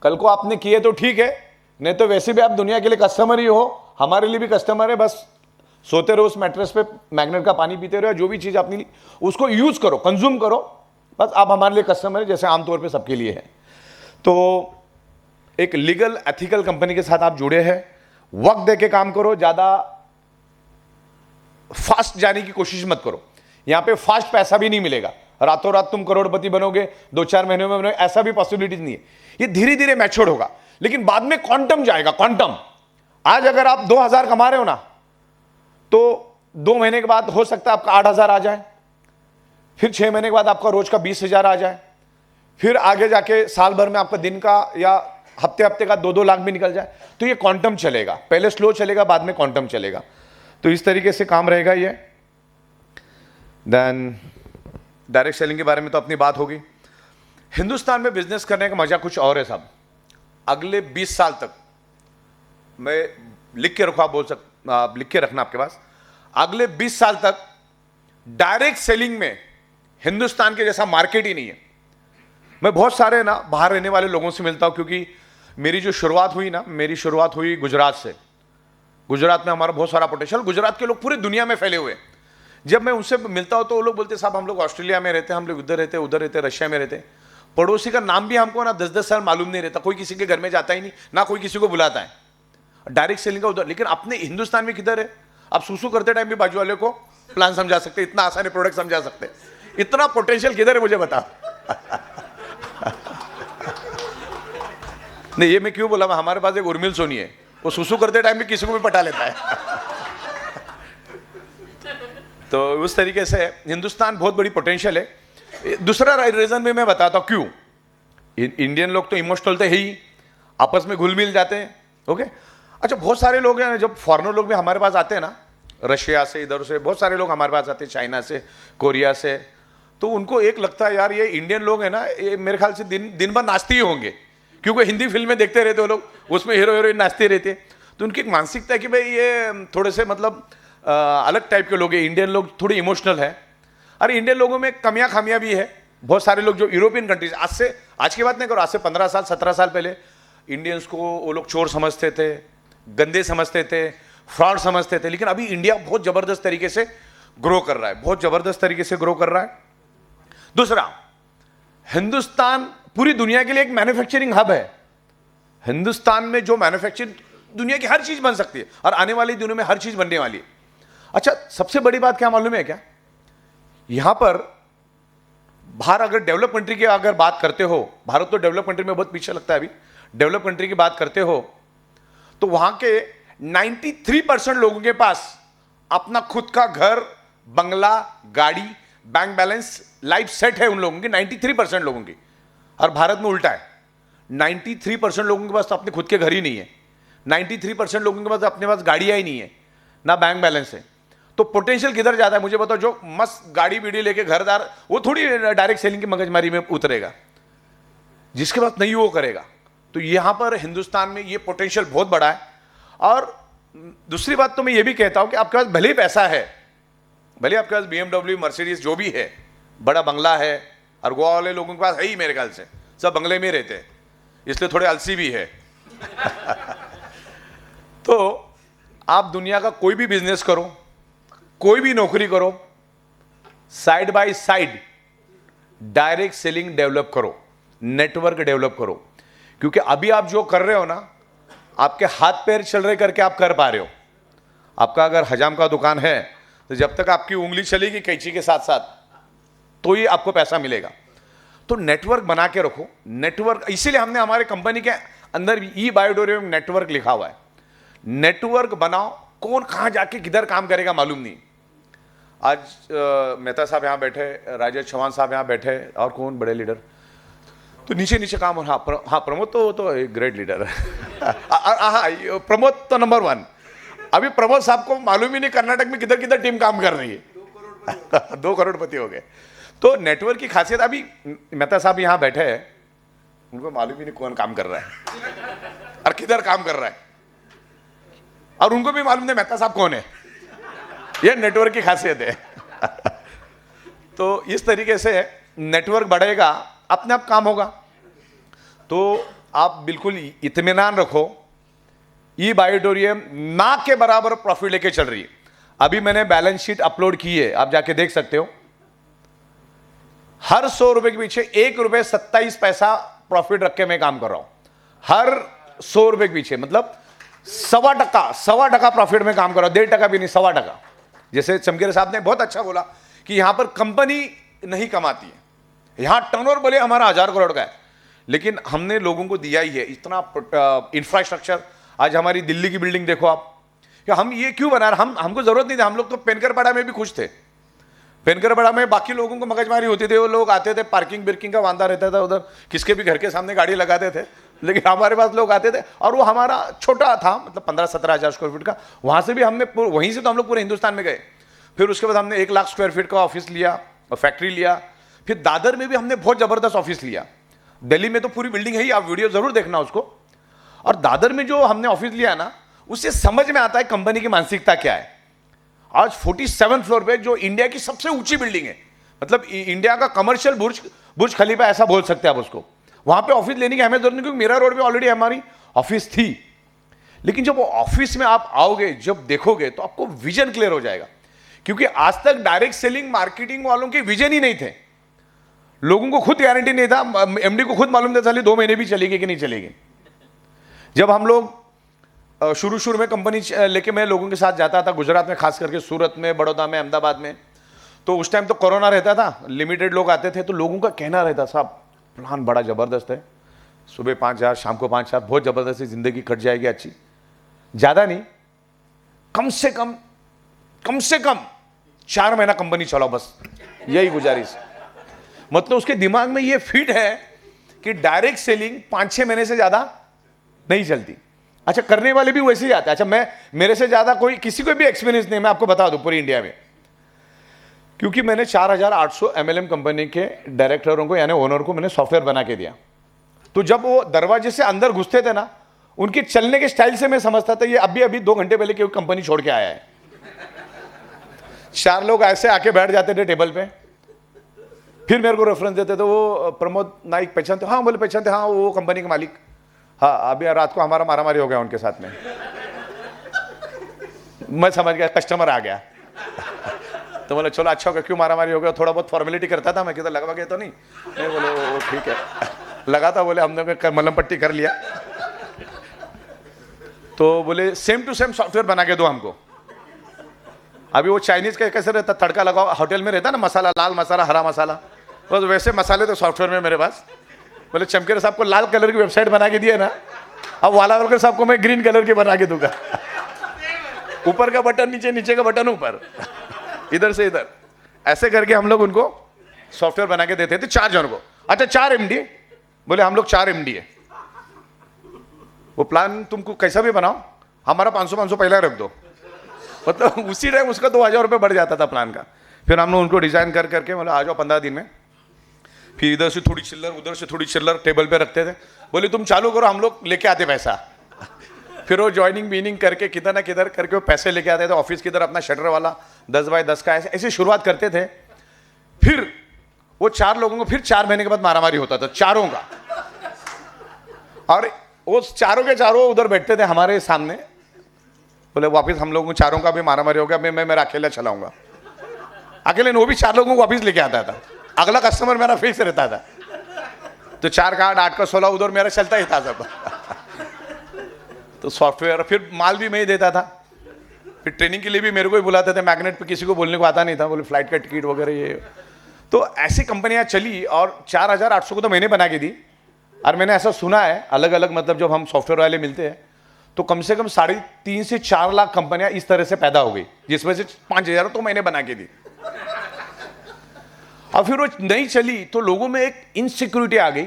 कल को आपने किए तो ठीक है, नहीं तो वैसे भी आप दुनिया के लिए कस्टमर ही हो, हमारे लिए भी कस्टमर है। बस सोते रहो उस मैट्रेस पे, मैग्नेट का पानी पीते रहो, जो भी चीज आपने ली उसको यूज करो, कंज्यूम करो, बस आप हमारे लिए कस्टमर है, जैसे आमतौर पे सबके लिए है। तो एक लीगल एथिकल कंपनी के साथ आप जुड़े हैं, वक्त दे के काम करो, ज्यादा फास्ट जाने की कोशिश मत करो। यहां पे फास्ट पैसा भी नहीं मिलेगा, रातों रात तुम करोड़पति बनोगे, 2-4 महीने में बनोगे, ऐसा भी पॉसिबिलिटीज नहीं है। ये धीरे धीरे मैच्योर होगा, लेकिन बाद में क्वांटम जाएगा, क्वांटम। आज अगर आप 2000 कमा रहे हो ना, तो 2 महीने के बाद हो सकता है आपका 8000 आ जाए, फिर 6 महीने के बाद आपका रोज का 20,000 आ जाए, फिर आगे जाके साल भर में आपका दिन का या हफ्ते हफ्ते का 2-2 लाख भी निकल जाए। तो ये क्वांटम चलेगा, पहले स्लो चलेगा, बाद में क्वांटम चलेगा। तो इस तरीके से काम रहेगा ये। देन डायरेक्ट सेलिंग के बारे में तो अपनी बात होगी। हिंदुस्तान में बिजनेस करने का मजा कुछ और है साहब। अगले 20 साल तक, मैं लिख के रखा, आप लिख के रखना आपके पास, अगले 20 साल तक डायरेक्ट सेलिंग में हिंदुस्तान के जैसा मार्केट ही नहीं है। मैं बहुत सारे ना बाहर रहने वाले लोगों से मिलता हूं, क्योंकि मेरी जो शुरुआत हुई ना, मेरी शुरुआत हुई गुजरात से। गुजरात में हमारा बहुत सारा पोटेंशियल, गुजरात के लोग पूरी दुनिया में फैले हुए हैं। जब मैं उनसे मिलता हूं तो वो लोग बोलते साहब हम लोग ऑस्ट्रेलिया में रहते हैं, हम लोग उधर रहते, रशिया में रहते हैं, पड़ोसी का नाम भी हमको ना 10-10 साल मालूम नहीं रहता, कोई किसी के घर में जाता ही नहीं, ना कोई किसी को बुलाता है। डायरेक्ट सेलिंग का उधर, लेकिन अपने हिंदुस्तान में किधर है? आप सूसू करते टाइम भी बाजू वाले को प्लान समझा सकते, इतना आसान है प्रोडक्ट समझा सकते, इतना पोटेंशियल किधर है मुझे बता। नहीं, ये मैं क्यों बोला, हमारे पास एक उर्मिल सोनी है, वो सुसु करते टाइम भी किसी को भी पटा लेता है। तो उस तरीके से हिंदुस्तान बहुत बड़ी पोटेंशियल है। दूसरा रीजन भी मैं बताता हूं क्यों। इंडियन लोग तो इमोशनल तो है ही, आपस में घुल मिल जाते हैं, ओके। अच्छा, बहुत सारे लोग हैं, जब फॉरेनर लोग भी हमारे पास आते हैं ना, रशिया से, इधर से बहुत सारे लोग हमारे पास आते हैं, चाइना से, कोरिया से, तो उनको एक लगता है यार ये इंडियन लोग हैं ना, ये मेरे ख्याल से दिन भर नाचते ही होंगे, क्योंकि हिंदी फिल्में देखते रहते हो लोग, उसमें हीरो हीरोइन नाचते रहते। तो उनकी एक मानसिकता है कि भाई ये थोड़े से मतलब अलग टाइप के लोग हैं, इंडियन लोग थोड़े इमोशनल है। अरे इंडियन लोगों में कमियां खामियां भी है। बहुत सारे लोग जो यूरोपियन कंट्रीज, आज की बात नहीं करो, आज से 15 साल 17 साल पहले इंडियंस को वो लोग चोर समझते थे, गंदे समझते थे, फ्रॉड समझते थे। लेकिन अभी इंडिया बहुत जबरदस्त तरीके से ग्रो कर रहा है, बहुत जबरदस्त तरीके से ग्रो कर रहा है। दूसरा, हिंदुस्तान पूरी दुनिया के लिए एक मैन्युफैक्चरिंग हब है। हिंदुस्तान में जो मैन्युफैक्चरिंग, दुनिया की हर चीज बन सकती है और आने वाले दिनों में हर चीज बनने वाली है। अच्छा, सबसे बड़ी बात क्या मालूम है क्या, यहां पर बाहर अगर डेवलप कंट्री की अगर बात करते हो, भारत तो डेवलप कंट्री में बहुत पीछे लगता है अभी, डेवलप कंट्री की बात करते हो तो वहां के 93% लोगों के पास अपना खुद का घर, बंगला, गाड़ी, बैंक बैलेंस, लाइफ सेट है उन लोगों की, 93% लोगों की। और भारत में उल्टा है, 93% लोगों के पास तो अपने खुद के घर ही नहीं है, 93% लोगों के पास अपने पास गाड़ियां ही नहीं है, ना बैंक बैलेंस है। तो पोटेंशियल किधर जाता है मुझे बताओ? जो मस्त गाड़ी बीड़ी लेके घरदार, वो थोड़ी डायरेक्ट सेलिंग की मगजमारी में उतरेगा, जिसके पास नहीं वो करेगा। तो यहां पर हिंदुस्तान में ये पोटेंशियल बहुत बड़ा है। और दूसरी बात तो मैं ये भी कहता हूं कि आपके पास भले ही पैसा है, भले आपके पास BMW, मर्सिडीज जो भी है, बड़ा बंगला है, और गोवा वाले लोगों के पास है ही मेरे ख्याल से, सब बंगले में रहते हैं, इसलिए थोड़े आलसी भी है। तो आप दुनिया का कोई भी बिजनेस करो, कोई भी नौकरी करो, side by side direct selling develop करो, नेटवर्क डेवलप करो। क्योंकि अभी आप जो कर रहे हो ना, आपके हाथ पैर चल रहे करके आप कर पा रहे हो। आपका अगर हजाम का दुकान है तो जब तक आपकी उंगली चलेगी कैंची के साथ साथ, तो ही आपको पैसा मिलेगा। तो नेटवर्क बना के रखो। नेटवर्क, इसीलिए हमने हमारे कंपनी के अंदर ई बायोडोरियम नेटवर्क लिखा हुआ है। नेटवर्क बनाओ, कौन कहां जाके किधर काम करेगा मालूम नहीं। आज मेहता साहब यहां बैठे, राजेश चौहान साहब यहां बैठे, और कौन बड़े लीडर, तो नीचे नीचे काम। हाँ, प्रमोद तो एक ग्रेट लीडर है। हाँ, प्रमोद तो नंबर 1। अभी प्रमोद साहब को मालूम ही नहीं कर्नाटक में किधर किधर टीम काम कर रही है। 2 करोड़पति हो गए। तो नेटवर्क की खासियत, अभी मेहता साहब यहां बैठे हैं, उनको मालूम ही नहीं कौन काम कर रहा है और किधर काम कर रहा है, और उनको भी मालूम नहीं मेहता साहब कौन है। यह नेटवर्क की खासियत है। तो इस तरीके से नेटवर्क बढ़ेगा, अपने आप काम होगा। तो आप बिल्कुल इत्मीनान रखो, ई बायोडोरियम ना के बराबर प्रॉफिट लेके चल रही है। अभी मैंने बैलेंस शीट अपलोड की है, आप जाके देख सकते हो। हर 100 रुपए के पीछे 1 रुपए 27 पैसा प्रॉफिट रख के मैं काम कर रहा हूं। हर 100 रुपए के पीछे मतलब 1.25% प्रॉफिट में काम कर रहा हूं, 1.5% भी नहीं, 1.25%। जैसे चमकेरे साहब ने बहुत अच्छा बोला कि यहां पर कंपनी नहीं कमाती है, यहां टर्नओवर भले हमारा 1000 करोड़ का है, लेकिन हमने लोगों को दिया ही है इतना इंफ्रास्ट्रक्चर। आज हमारी दिल्ली की बिल्डिंग देखो आप, कि हम ये क्यों बना रहे, हमको जरूरत नहीं थी। हम लोग तो पेनकरपाड़ा में भी खुश थे। पेनकरपाड़ा में बाकी लोगों को मगजमारी होती थी, वो लोग आते थे, पार्किंग बिर्किंग का वांदा रहता था, उधर किसके भी घर के सामने गाड़ी लगाते थे। लेकिन हमारे पास लोग आते थे, और वो हमारा छोटा था, मतलब 15-17 हज़ार स्क्वायर फीट का। वहां से भी हमने, वहीं से तो हम लोग पूरे हिंदुस्तान में गए। फिर उसके बाद हमने 1 लाख स्क्वायर फीट का ऑफिस लिया और फैक्ट्री लिया। फिर दादर में भी हमने बहुत जबरदस्त ऑफिस लिया। दिल्ली में तो पूरी बिल्डिंग है ही, आप वीडियो जरूर देखना उसको। और दादर में जो हमने ऑफिस लिया ना, उससे समझ में आता है कंपनी की मानसिकता क्या है। आज 47 फ्लोर पे जो इंडिया की सबसे ऊंची बिल्डिंग है, मतलब इंडिया का कमर्शियल बुर्ज खलीफा ऐसा बोल सकते हैं आप उसको, वहां पे ऑफिस लेने की हमें जरूरत नहीं, क्योंकि मेरा रोड पे ऑलरेडी हमारी ऑफिस थी। लेकिन जब वो ऑफिस में आप आओगे, जब देखोगे, तो आपको विजन क्लियर हो जाएगा। क्योंकि आज तक डायरेक्ट सेलिंग मार्केटिंग वालों के विजन ही नहीं थे। लोगों को खुद गारंटी नहीं था, एमडी को खुद मालूम था साली 2 महीने भी चलेगी कि नहीं चलेगी। जब हम लोग शुरू में कंपनी लेके मैं लोगों के साथ जाता था गुजरात में, खास करके सूरत में, बड़ौदा में, अहमदाबाद में, तो उस टाइम तो कोरोना रहता था, लिमिटेड लोग आते थे। तो लोगों का कहना रहता, साहब प्लान बड़ा ज़बरदस्त है, सुबह 5,000 शाम को 5,000, बहुत ज़बरदस्त है, ज़िंदगी कट जाएगी अच्छी। ज़्यादा नहीं, कम से कम 4 महीना कंपनी चलाओ, बस यही गुजारिश। मतलब उसके दिमाग में ये फिट है कि डायरेक्ट सेलिंग 5-6 महीने से ज़्यादा नहीं चलती। अच्छा, करने वाले भी वैसे ही आते हैं। अच्छा, मेरे से ज़्यादा कोई, किसी को भी एक्सपीरियंस नहीं, मैं आपको बता दूं पूरी इंडिया में, क्योंकि मैंने 4,800 MLM कंपनी के डायरेक्टरों को, यानी ओनर को, मैंने सॉफ्टवेयर बना के दिया। तो जब वो दरवाजे से अंदर घुसते थे ना, उनके चलने के स्टाइल से मैं समझता था ये अभी 2 घंटे पहले कोई कंपनी छोड़ के आया है। 4 लोग ऐसे आके बैठ जाते थे टेबल पे, फिर मेरे को रेफरेंस देते थे, वो प्रमोद नाइक पहचानते? हाँ बोले पहचानते। हाँ, वो कंपनी के मालिक। हाँ, अभी रात को हमारा मारामारी हो गया उनके साथ में। मैं समझ गया कस्टमर आ गया। तो बोले चलो अच्छा होगा, क्यों मारामारी हो गया, थोड़ा बहुत फॉर्मेलिटी करता था मैं, किधर लगवा गया तो नहीं, बोले वो ठीक है लगा था, बोले हमने मलहम पट्टी कर लिया। तो बोले सेम टू सेम सॉफ्टवेयर बना के दो हमको। अभी वो चाइनीज का कैसे रहता, तड़का लगाओ, होटल में रहता ना मसाला, लाल मसाला हरा मसाला, बस वैसे मसाले तो सॉफ्टवेयर में मेरे पास। बोले चमकेर साहब को लाल कलर की वेबसाइट बना के दिया ना, अब वालावलकर साहब को मैं ग्रीन कलर की बना के दूंगा। ऊपर का बटन नीचे, नीचे का बटन ऊपर, इधर से इधर, ऐसे करके हम लोग उनको सॉफ्टवेयर बना के देते थे 4 जन को। अच्छा 4 MD, बोले हम लोग 4 MD है, वो प्लान तुमको कैसा भी बनाओ, हमारा 500 पहले रख दो, मतलब उसी टाइम उसका 2000 रुपये बढ़ जाता था प्लान का। फिर हमने उनको डिजाइन कर करके बोले आ जाओ 15 दिन में, फिर इधर से थोड़ी चिल्लर उधर से थोड़ी चिल्लर टेबल पे रखते थे, बोले तुम चालू करो, हम लोग लेके आते पैसा। फिर वो ज्वाइनिंग बीनिंग करके किधर ना किधर करके वो पैसे लेके आते थे, ऑफिस की तरफ अपना शटर वाला 10 बाय 10 का ऐसे शुरुआत करते थे। फिर वो 4 लोगों को फिर 4 महीने के बाद मारामारी होता था चारों का, और वो चारों के चारों उधर बैठते थे हमारे सामने, बोले वापिस हम लोगों चारों का भी मारामारी हो गया, मैं मेरा अकेला चलाऊंगा, अकेले वो भी 4 लोगों को वापिस लेके आता था, अगला कस्टमर मेरा फिक्स रहता था। तो 4 का 8, 8 का 16 उधर मेरा चलता ही था सब। तो सॉफ्टवेयर, फिर माल भी मैं ही देता था, फिर ट्रेनिंग के लिए भी मेरे को ही बुलाते थे, मैग्नेट पे किसी को बोलने को आता नहीं था, बोले फ्लाइट का टिकट वगैरह ये। तो ऐसी कंपनियां चली और 4800 को तो मैंने बना के दी। और मैंने ऐसा सुना है अलग अलग, मतलब जब हम सॉफ्टवेयर वाले मिलते हैं तो कम से कम 3.5 से 4 लाख कंपनियां इस तरह से पैदा हो गई, जिसमें से 5000 तो मैंने बना के दी। और फिर वो नहीं चली तो लोगों में एक इनसिक्योरिटी आ गई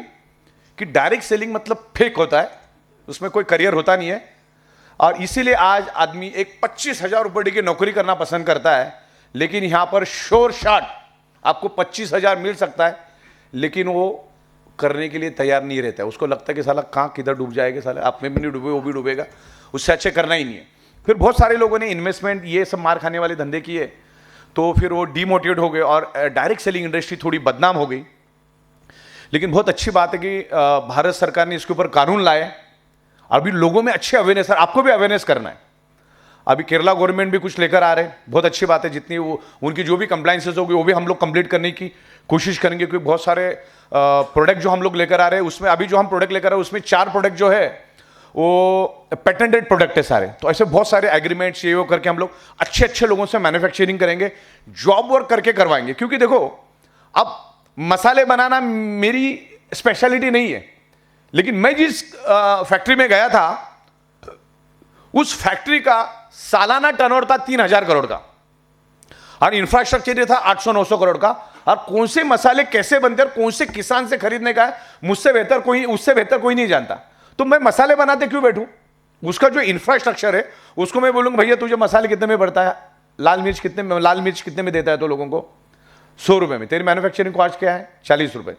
कि डायरेक्ट सेलिंग मतलब फेक होता है, उसमें कोई करियर होता नहीं है। और इसीलिए आज आदमी एक 25,000 रुपये की नौकरी करना पसंद करता है, लेकिन यहां पर शोर शॉट आपको 25,000 मिल सकता है, लेकिन वो करने के लिए तैयार नहीं रहता है। उसको लगता है कि साला कहाँ किधर डूब जाएगा, साला आप में भी नहीं डूबे वो भी डूबेगा, उससे अच्छे करना ही नहीं है। फिर बहुत सारे लोगों ने इन्वेस्टमेंट ये सब मार खाने वाले धंधे किए, तो फिर वो डीमोटिवेट हो गए और डायरेक्ट सेलिंग इंडस्ट्री थोड़ी बदनाम हो गई। लेकिन बहुत अच्छी बात है कि भारत सरकार ने इसके ऊपर कानून लाए, अभी लोगों में अच्छे अवेयरनेस है, आपको भी अवेयरनेस करना है। अभी केरला गवर्नमेंट भी कुछ लेकर आ रहे हैं, बहुत अच्छी बात है, जितनी वो उनकी जो भी कंप्लाइंसेस होगी वो भी हम लोग कंप्लीट करने की कोशिश करेंगे, क्योंकि बहुत सारे प्रोडक्ट जो हम लोग लेकर आ रहे हैं उसमें, अभी जो हम प्रोडक्ट लेकर आ रहे हैं उसमें 4 प्रोडक्ट जो है वो पेटेंटेड प्रोडक्ट है सारे। तो ऐसे बहुत सारे एग्रीमेंट्स ये वो करके हम लोग अच्छे अच्छे लोगों से मैन्युफैक्चरिंग करेंगे, जॉब वर्क करके करवाएंगे। क्योंकि देखो अब मसाले बनाना मेरी स्पेशलिटी नहीं है, लेकिन मैं जिस फैक्ट्री में गया था उस फैक्ट्री का सालाना टर्नओवर था 3000 करोड़ का, और इंफ्रास्ट्रक्चर था 800-900 करोड़ का। और कौन से मसाले कैसे बनते हैं और कौन से किसान से खरीदने का है मुझसे बेहतर कोई, उससे बेहतर कोई नहीं जानता। तो मैं मसाले बनाते क्यों बैठूं, उसका जो इंफ्रास्ट्रक्चर है उसको मैं बोलूंगा भैया तुझे मसाले कितने में पड़ता है, लाल मिर्च कितने में देता है, तो लोगों को 100 रुपए में। तेरी मैन्युफैक्चरिंग कॉस्ट क्या है 40 रुपए,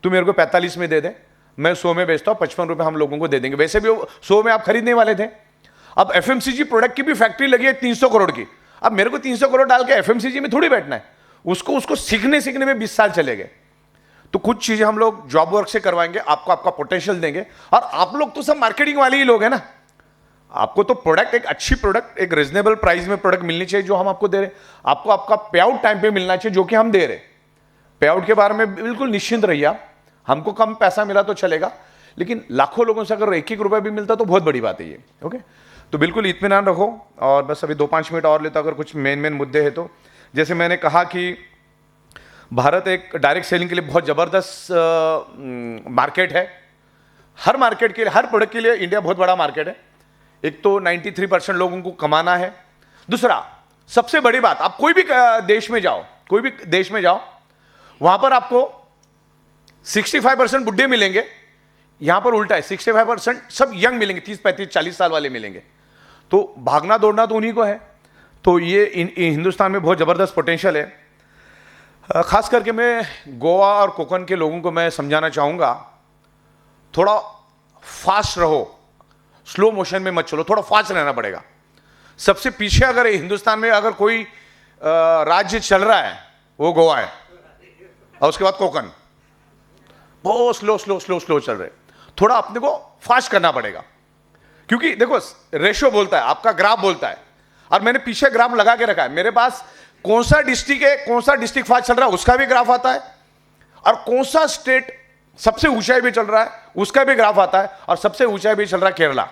तू मेरे को 45 में दे दे, मैं 100 में बेचता हूं, 55 रुपए हम लोगों को दे देंगे। वैसे भी 100 में आप खरीदने वाले थे। अब एफएमसीजी प्रोडक्ट की भी फैक्ट्री लगी है 300 करोड़ की, अब मेरे को 300 करोड़ डाल के एफएमसीजी में थोड़ी बैठना है, उसको सीखने में 20 साल चले गए। तो कुछ चीजें हम लोग जॉब वर्क से करवाएंगे, आपको आपका पोटेंशियल देंगे। और आप लोग तो सब मार्केटिंग वाले ही लोग हैं ना, आपको तो प्रोडक्ट, एक अच्छी प्रोडक्ट एक रीजनेबल प्राइस में प्रोडक्ट मिलनी चाहिए जो हम आपको दे रहे हैं। आपको आपका पे आउट टाइम पे मिलना चाहिए जो कि हम दे रहे हैं। पे आउट के बारे में बिल्कुल निश्चिंत रहिए आप, हमको कम पैसा मिला तो चलेगा, लेकिन लाखों लोगों से अगर 1-1 रुपया भी मिलता तो बहुत बड़ी बात है ये। ओके, तो बिल्कुल इत्मीनान रखो। और बस अभी 2-5 मिनट और लेता, अगर कुछ मेन मुद्दे हैं तो। जैसे मैंने कहा कि भारत एक डायरेक्ट सेलिंग के लिए बहुत ज़बरदस्त मार्केट है। हर मार्केट के लिए, हर प्रोडक्ट के लिए इंडिया बहुत बड़ा मार्केट है। एक तो 93% लोगों को कमाना है। दूसरा सबसे बड़ी बात, आप कोई भी देश में जाओ, कोई भी देश में जाओ, वहां पर आपको 65% बुढ़े मिलेंगे, यहां पर उल्टा है, 65% सब यंग मिलेंगे, 30-35-40 साल वाले मिलेंगे। तो भागना दौड़ना तो उन्हीं को है। तो ये हिंदुस्तान में बहुत ज़बरदस्त पोटेंशियल है। खास करके मैं गोवा और कोकण के लोगों को मैं समझाना चाहूँगा, थोड़ा फास्ट रहो, स्लो मोशन में मत चलो, थोड़ा फास्ट रहना पड़ेगा। सबसे पीछे अगर हिंदुस्तान में अगर कोई राज्य चल रहा है वो गोवा है, और उसके बाद कोकण, बहुत स्लो चल रहे। थोड़ा अपने को फास्ट करना पड़ेगा, क्योंकि देखो रेशो बोलता है, आपका ग्राफ बोलता है, और मैंने पीछे ग्राफ लगा के रखा है। मेरे पास कौन सा डिस्ट्रिक्ट है, कौन सा डिस्ट्रिक्ट फास्ट चल रहा है उसका भी ग्राफ आता है, और कौन सा स्टेट सबसे ऊंचाई भी चल रहा है उसका भी ग्राफ आता है, और सबसे ऊंचाई भी चल रहा है केरला।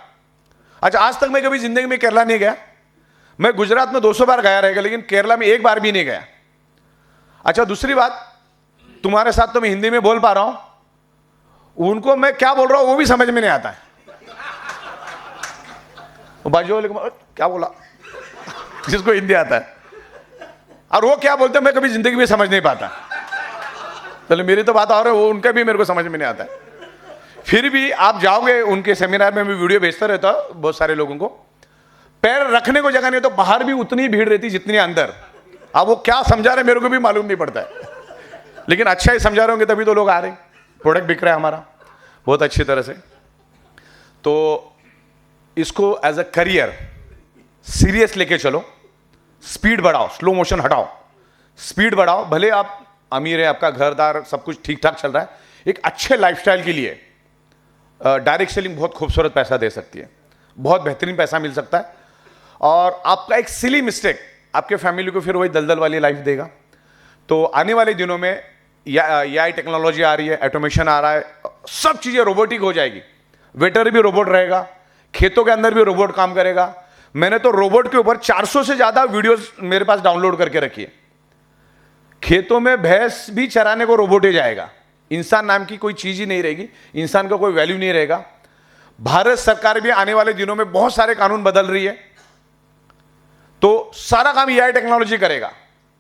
अच्छा, आज तक मैं कभी जिंदगी में केरला नहीं गया। मैं गुजरात में 200 बार गया रहेगा, लेकिन केरला में एक बार भी नहीं गया। अच्छा, दूसरी बात, तुम्हारे साथ तो मैं हिंदी में बोल पा रहा हूं, उनको मैं क्या बोल रहा हूं वो भी समझ में नहीं आता है। बाजू वाले को क्या बोला, जिसको हिंदी आता है, और वो क्या बोलते हैं मैं कभी जिंदगी में समझ नहीं पाता। चलो, मेरी तो बात और है, वो उनका भी मेरे को समझ में नहीं आता है। फिर भी आप जाओगे उनके सेमिनार में, मैं वीडियो भेजता रहता हूं बहुत सारे लोगों को, पैर रखने को जगह नहीं, तो बाहर भी उतनी भीड़ रहती जितनी अंदर। अब वो क्या समझा रहे मेरे को भी मालूम नहीं पड़ता है, लेकिन अच्छा ही समझा रहे होंगे तभी तो लोग आ रहे, प्रोडक्ट बिक रहा है हमारा बहुत अच्छी तरह से। तो इसको एज अ करियर सीरियस लेके चलो, स्पीड बढ़ाओ, स्लो मोशन हटाओ, स्पीड बढ़ाओ। भले आप अमीर है, आपका घरदार सब कुछ ठीक ठाक चल रहा है, एक अच्छे लाइफस्टाइल के लिए डायरेक्ट सेलिंग बहुत खूबसूरत पैसा दे सकती है, बहुत बेहतरीन पैसा मिल सकता है। और आपका एक सिली मिस्टेक आपके फैमिली को फिर वही दलदल वाली लाइफ देगा। तो आने वाले दिनों में एआई टेक्नोलॉजी आ रही है, ऑटोमेशन आ रहा है, सब चीजें रोबोटिक हो जाएगी। वेटर भी रोबोट रहेगा, खेतों के अंदर भी रोबोट काम करेगा। मैंने तो रोबोट के ऊपर 400 से ज्यादा वीडियोस मेरे पास डाउनलोड करके रखी है। खेतों में भैंस भी चराने को रोबोट ही जाएगा, इंसान नाम की कोई चीज ही नहीं रहेगी, इंसान का कोई वैल्यू नहीं रहेगा। भारत सरकार भी आने वाले दिनों में बहुत सारे कानून बदल रही है, तो सारा काम एआई टेक्नोलॉजी करेगा,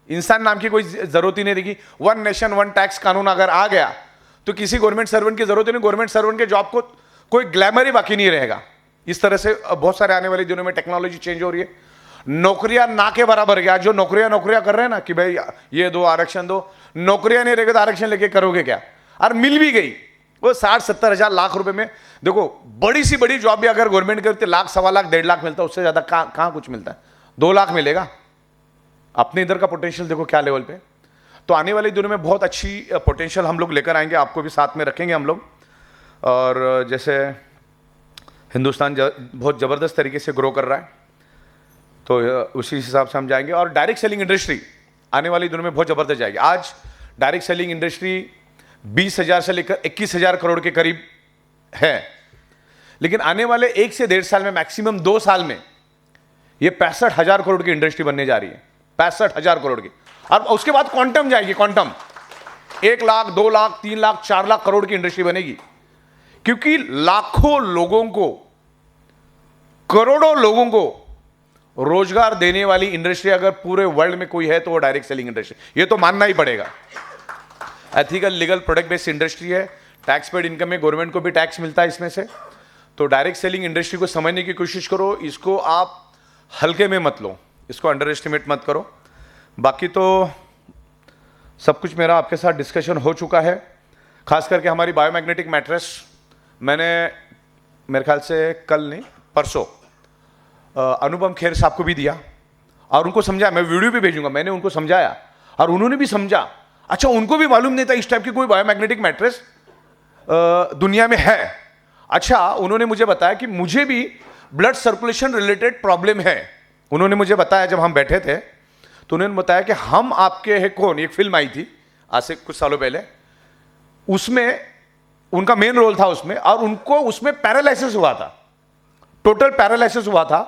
इंसान नाम की कोई जरूरत ही नहीं रहेगी। वन नेशन वन टैक्स कानून अगर आ गया तो किसी गवर्नमेंट सर्वेंट की जरूरत ही नहीं, गवर्नमेंट सर्वेंट के जॉब को कोई ग्लैमर ही बाकी नहीं रहेगा। इस तरह से बहुत सारे आने वाले दिनों में टेक्नोलॉजी चेंज हो रही है। नौकरियां ना के बराबर गया, जो नौकरियां कर रहे हैं ना कि भाई ये दो आरक्षण दो, नौकरियां नहीं रहेगी तो आरक्षण लेके करोगे क्या। और मिल भी गई वो 60-70 हजार लाख रुपए में। देखो, बड़ी सी बड़ी जॉब भी अगर गवर्नमेंट करती, लाख, 1.25 लाख, 1.5 लाख मिलता है, उससे ज्यादा कहां कुछ मिलता है, 2 लाख मिलेगा। अपने इधर का पोटेंशियल देखो क्या लेवल पे। तो आने वाले दिनों में बहुत अच्छी पोटेंशियल हम लोग लेकर आएंगे, आपको भी साथ में रखेंगे हम लोग। और जैसे हिंदुस्तान बहुत ज़बरदस्त तरीके से ग्रो कर रहा है, तो उसी हिसाब से हम जाएंगे। और डायरेक्ट सेलिंग इंडस्ट्री आने वाले दिनों में बहुत ज़बरदस्त जाएगी। आज डायरेक्ट सेलिंग इंडस्ट्री 20,000 से लेकर 21,000 करोड़ के करीब है, लेकिन आने वाले 1 से 1.5 साल में, मैक्सिमम 2 साल में, ये 65,000 करोड़ की इंडस्ट्री बनने जा रही है, 65,000 करोड़ की। और उसके बाद क्वांटम जाएगी, क्वांटम 1 लाख, 2 लाख, 3 लाख, 4 लाख करोड़ की इंडस्ट्री बनेगी, क्योंकि लाखों लोगों को, करोड़ों लोगों को रोजगार देने वाली इंडस्ट्री अगर पूरे वर्ल्ड में कोई है तो वो डायरेक्ट सेलिंग इंडस्ट्री, ये तो मानना ही पड़ेगा। Ethical, legal, product based industry है, टैक्स पेड इनकम में गवर्नमेंट को भी टैक्स मिलता है इसमें से। तो डायरेक्ट सेलिंग इंडस्ट्री को समझने की कोशिश करो, इसको आप हल्के में मत लो, इसको अंडर एस्टिमेट मत करो। बाकी तो सब कुछ मेरा आपके साथ डिस्कशन हो चुका है। खास करके हमारी बायोमैग्नेटिक मैट्रेस मैंने मेरे ख्याल से कल नहीं परसों अनुपम खेर साहब को भी दिया और उनको समझाया, मैं वीडियो भी भेजूंगा, मैंने उनको समझाया और उन्होंने भी समझा। अच्छा, उनको भी मालूम नहीं था इस टाइप की कोई बायोमैग्नेटिक मैट्रेस दुनिया में है। अच्छा, उन्होंने मुझे बताया कि मुझे भी ब्लड सर्कुलेशन रिलेटेड प्रॉब्लम है। उन्होंने मुझे बताया, जब हम बैठे थे तो उन्होंने बताया कि हम आपके है कौन, एक फिल्म आई थी आज से कुछ सालों पहले, उसमें उनका मेन रोल था उसमें, और उनको उसमें पैरालिसिस हुआ था, टोटल पैरालिसिस हुआ था,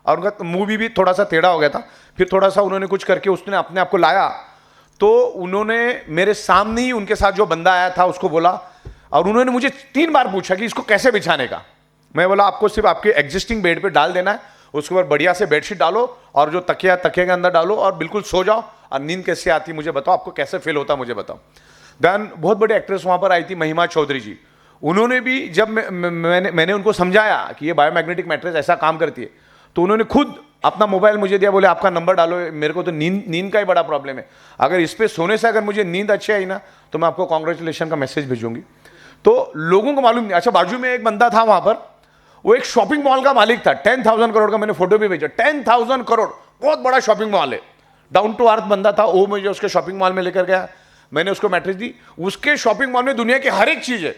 और उनका मूवी भी थोड़ा सा टेढ़ा हो गया था। फिर थोड़ा सा उन्होंने कुछ करके उसने अपने आप को लाया, तो उन्होंने मेरे सामने ही उनके साथ जो बंदा आया था उसको बोला, और उन्होंने मुझे 3 बार पूछा कि इसको कैसे बिछाने का। मैं बोला, आपको सिर्फ आपके एग्जिस्टिंग बेड पे डाल देना है, उसके ऊपर बढ़िया से बेडशीट डालो और जो तकिया के अंदर डालो और बिल्कुल सो जाओ, और नींद कैसे आती मुझे बताओ, आपको कैसे फील होता मुझे बताओ। देन बहुत बड़ी एक्ट्रेस वहां पर आई थी, महिमा चौधरी जी, उन्होंने भी जब मैंने उनको समझाया कि ये बायोमैग्नेटिक मैट्रेस ऐसा काम करती है, तो उन्होंने खुद अपना मोबाइल मुझे दिया, बोले आपका नंबर डालो, मेरे को तो नींद का ही बड़ा प्रॉब्लम है, अगर इस पे सोने से अगर मुझे नींद अच्छी आई ना तो मैं आपको कॉन्ग्रेचुलेशन का मैसेज भेजूंगी। तो लोगों को मालूम नहीं। अच्छा, बाजू में एक बंदा था वहां पर, वो एक शॉपिंग मॉल का मालिक था, 10,000 करोड़ का, मैंने फोटो भी भेजा, 10,000 करोड़, बहुत बड़ा शॉपिंग मॉल है, डाउन टू अर्थ बंदा था वो। मुझे उसके शॉपिंग मॉल में लेकर गया, मैंने उसको मैट्रेस दी। उसके शॉपिंग मॉल में दुनिया की हर एक चीज है,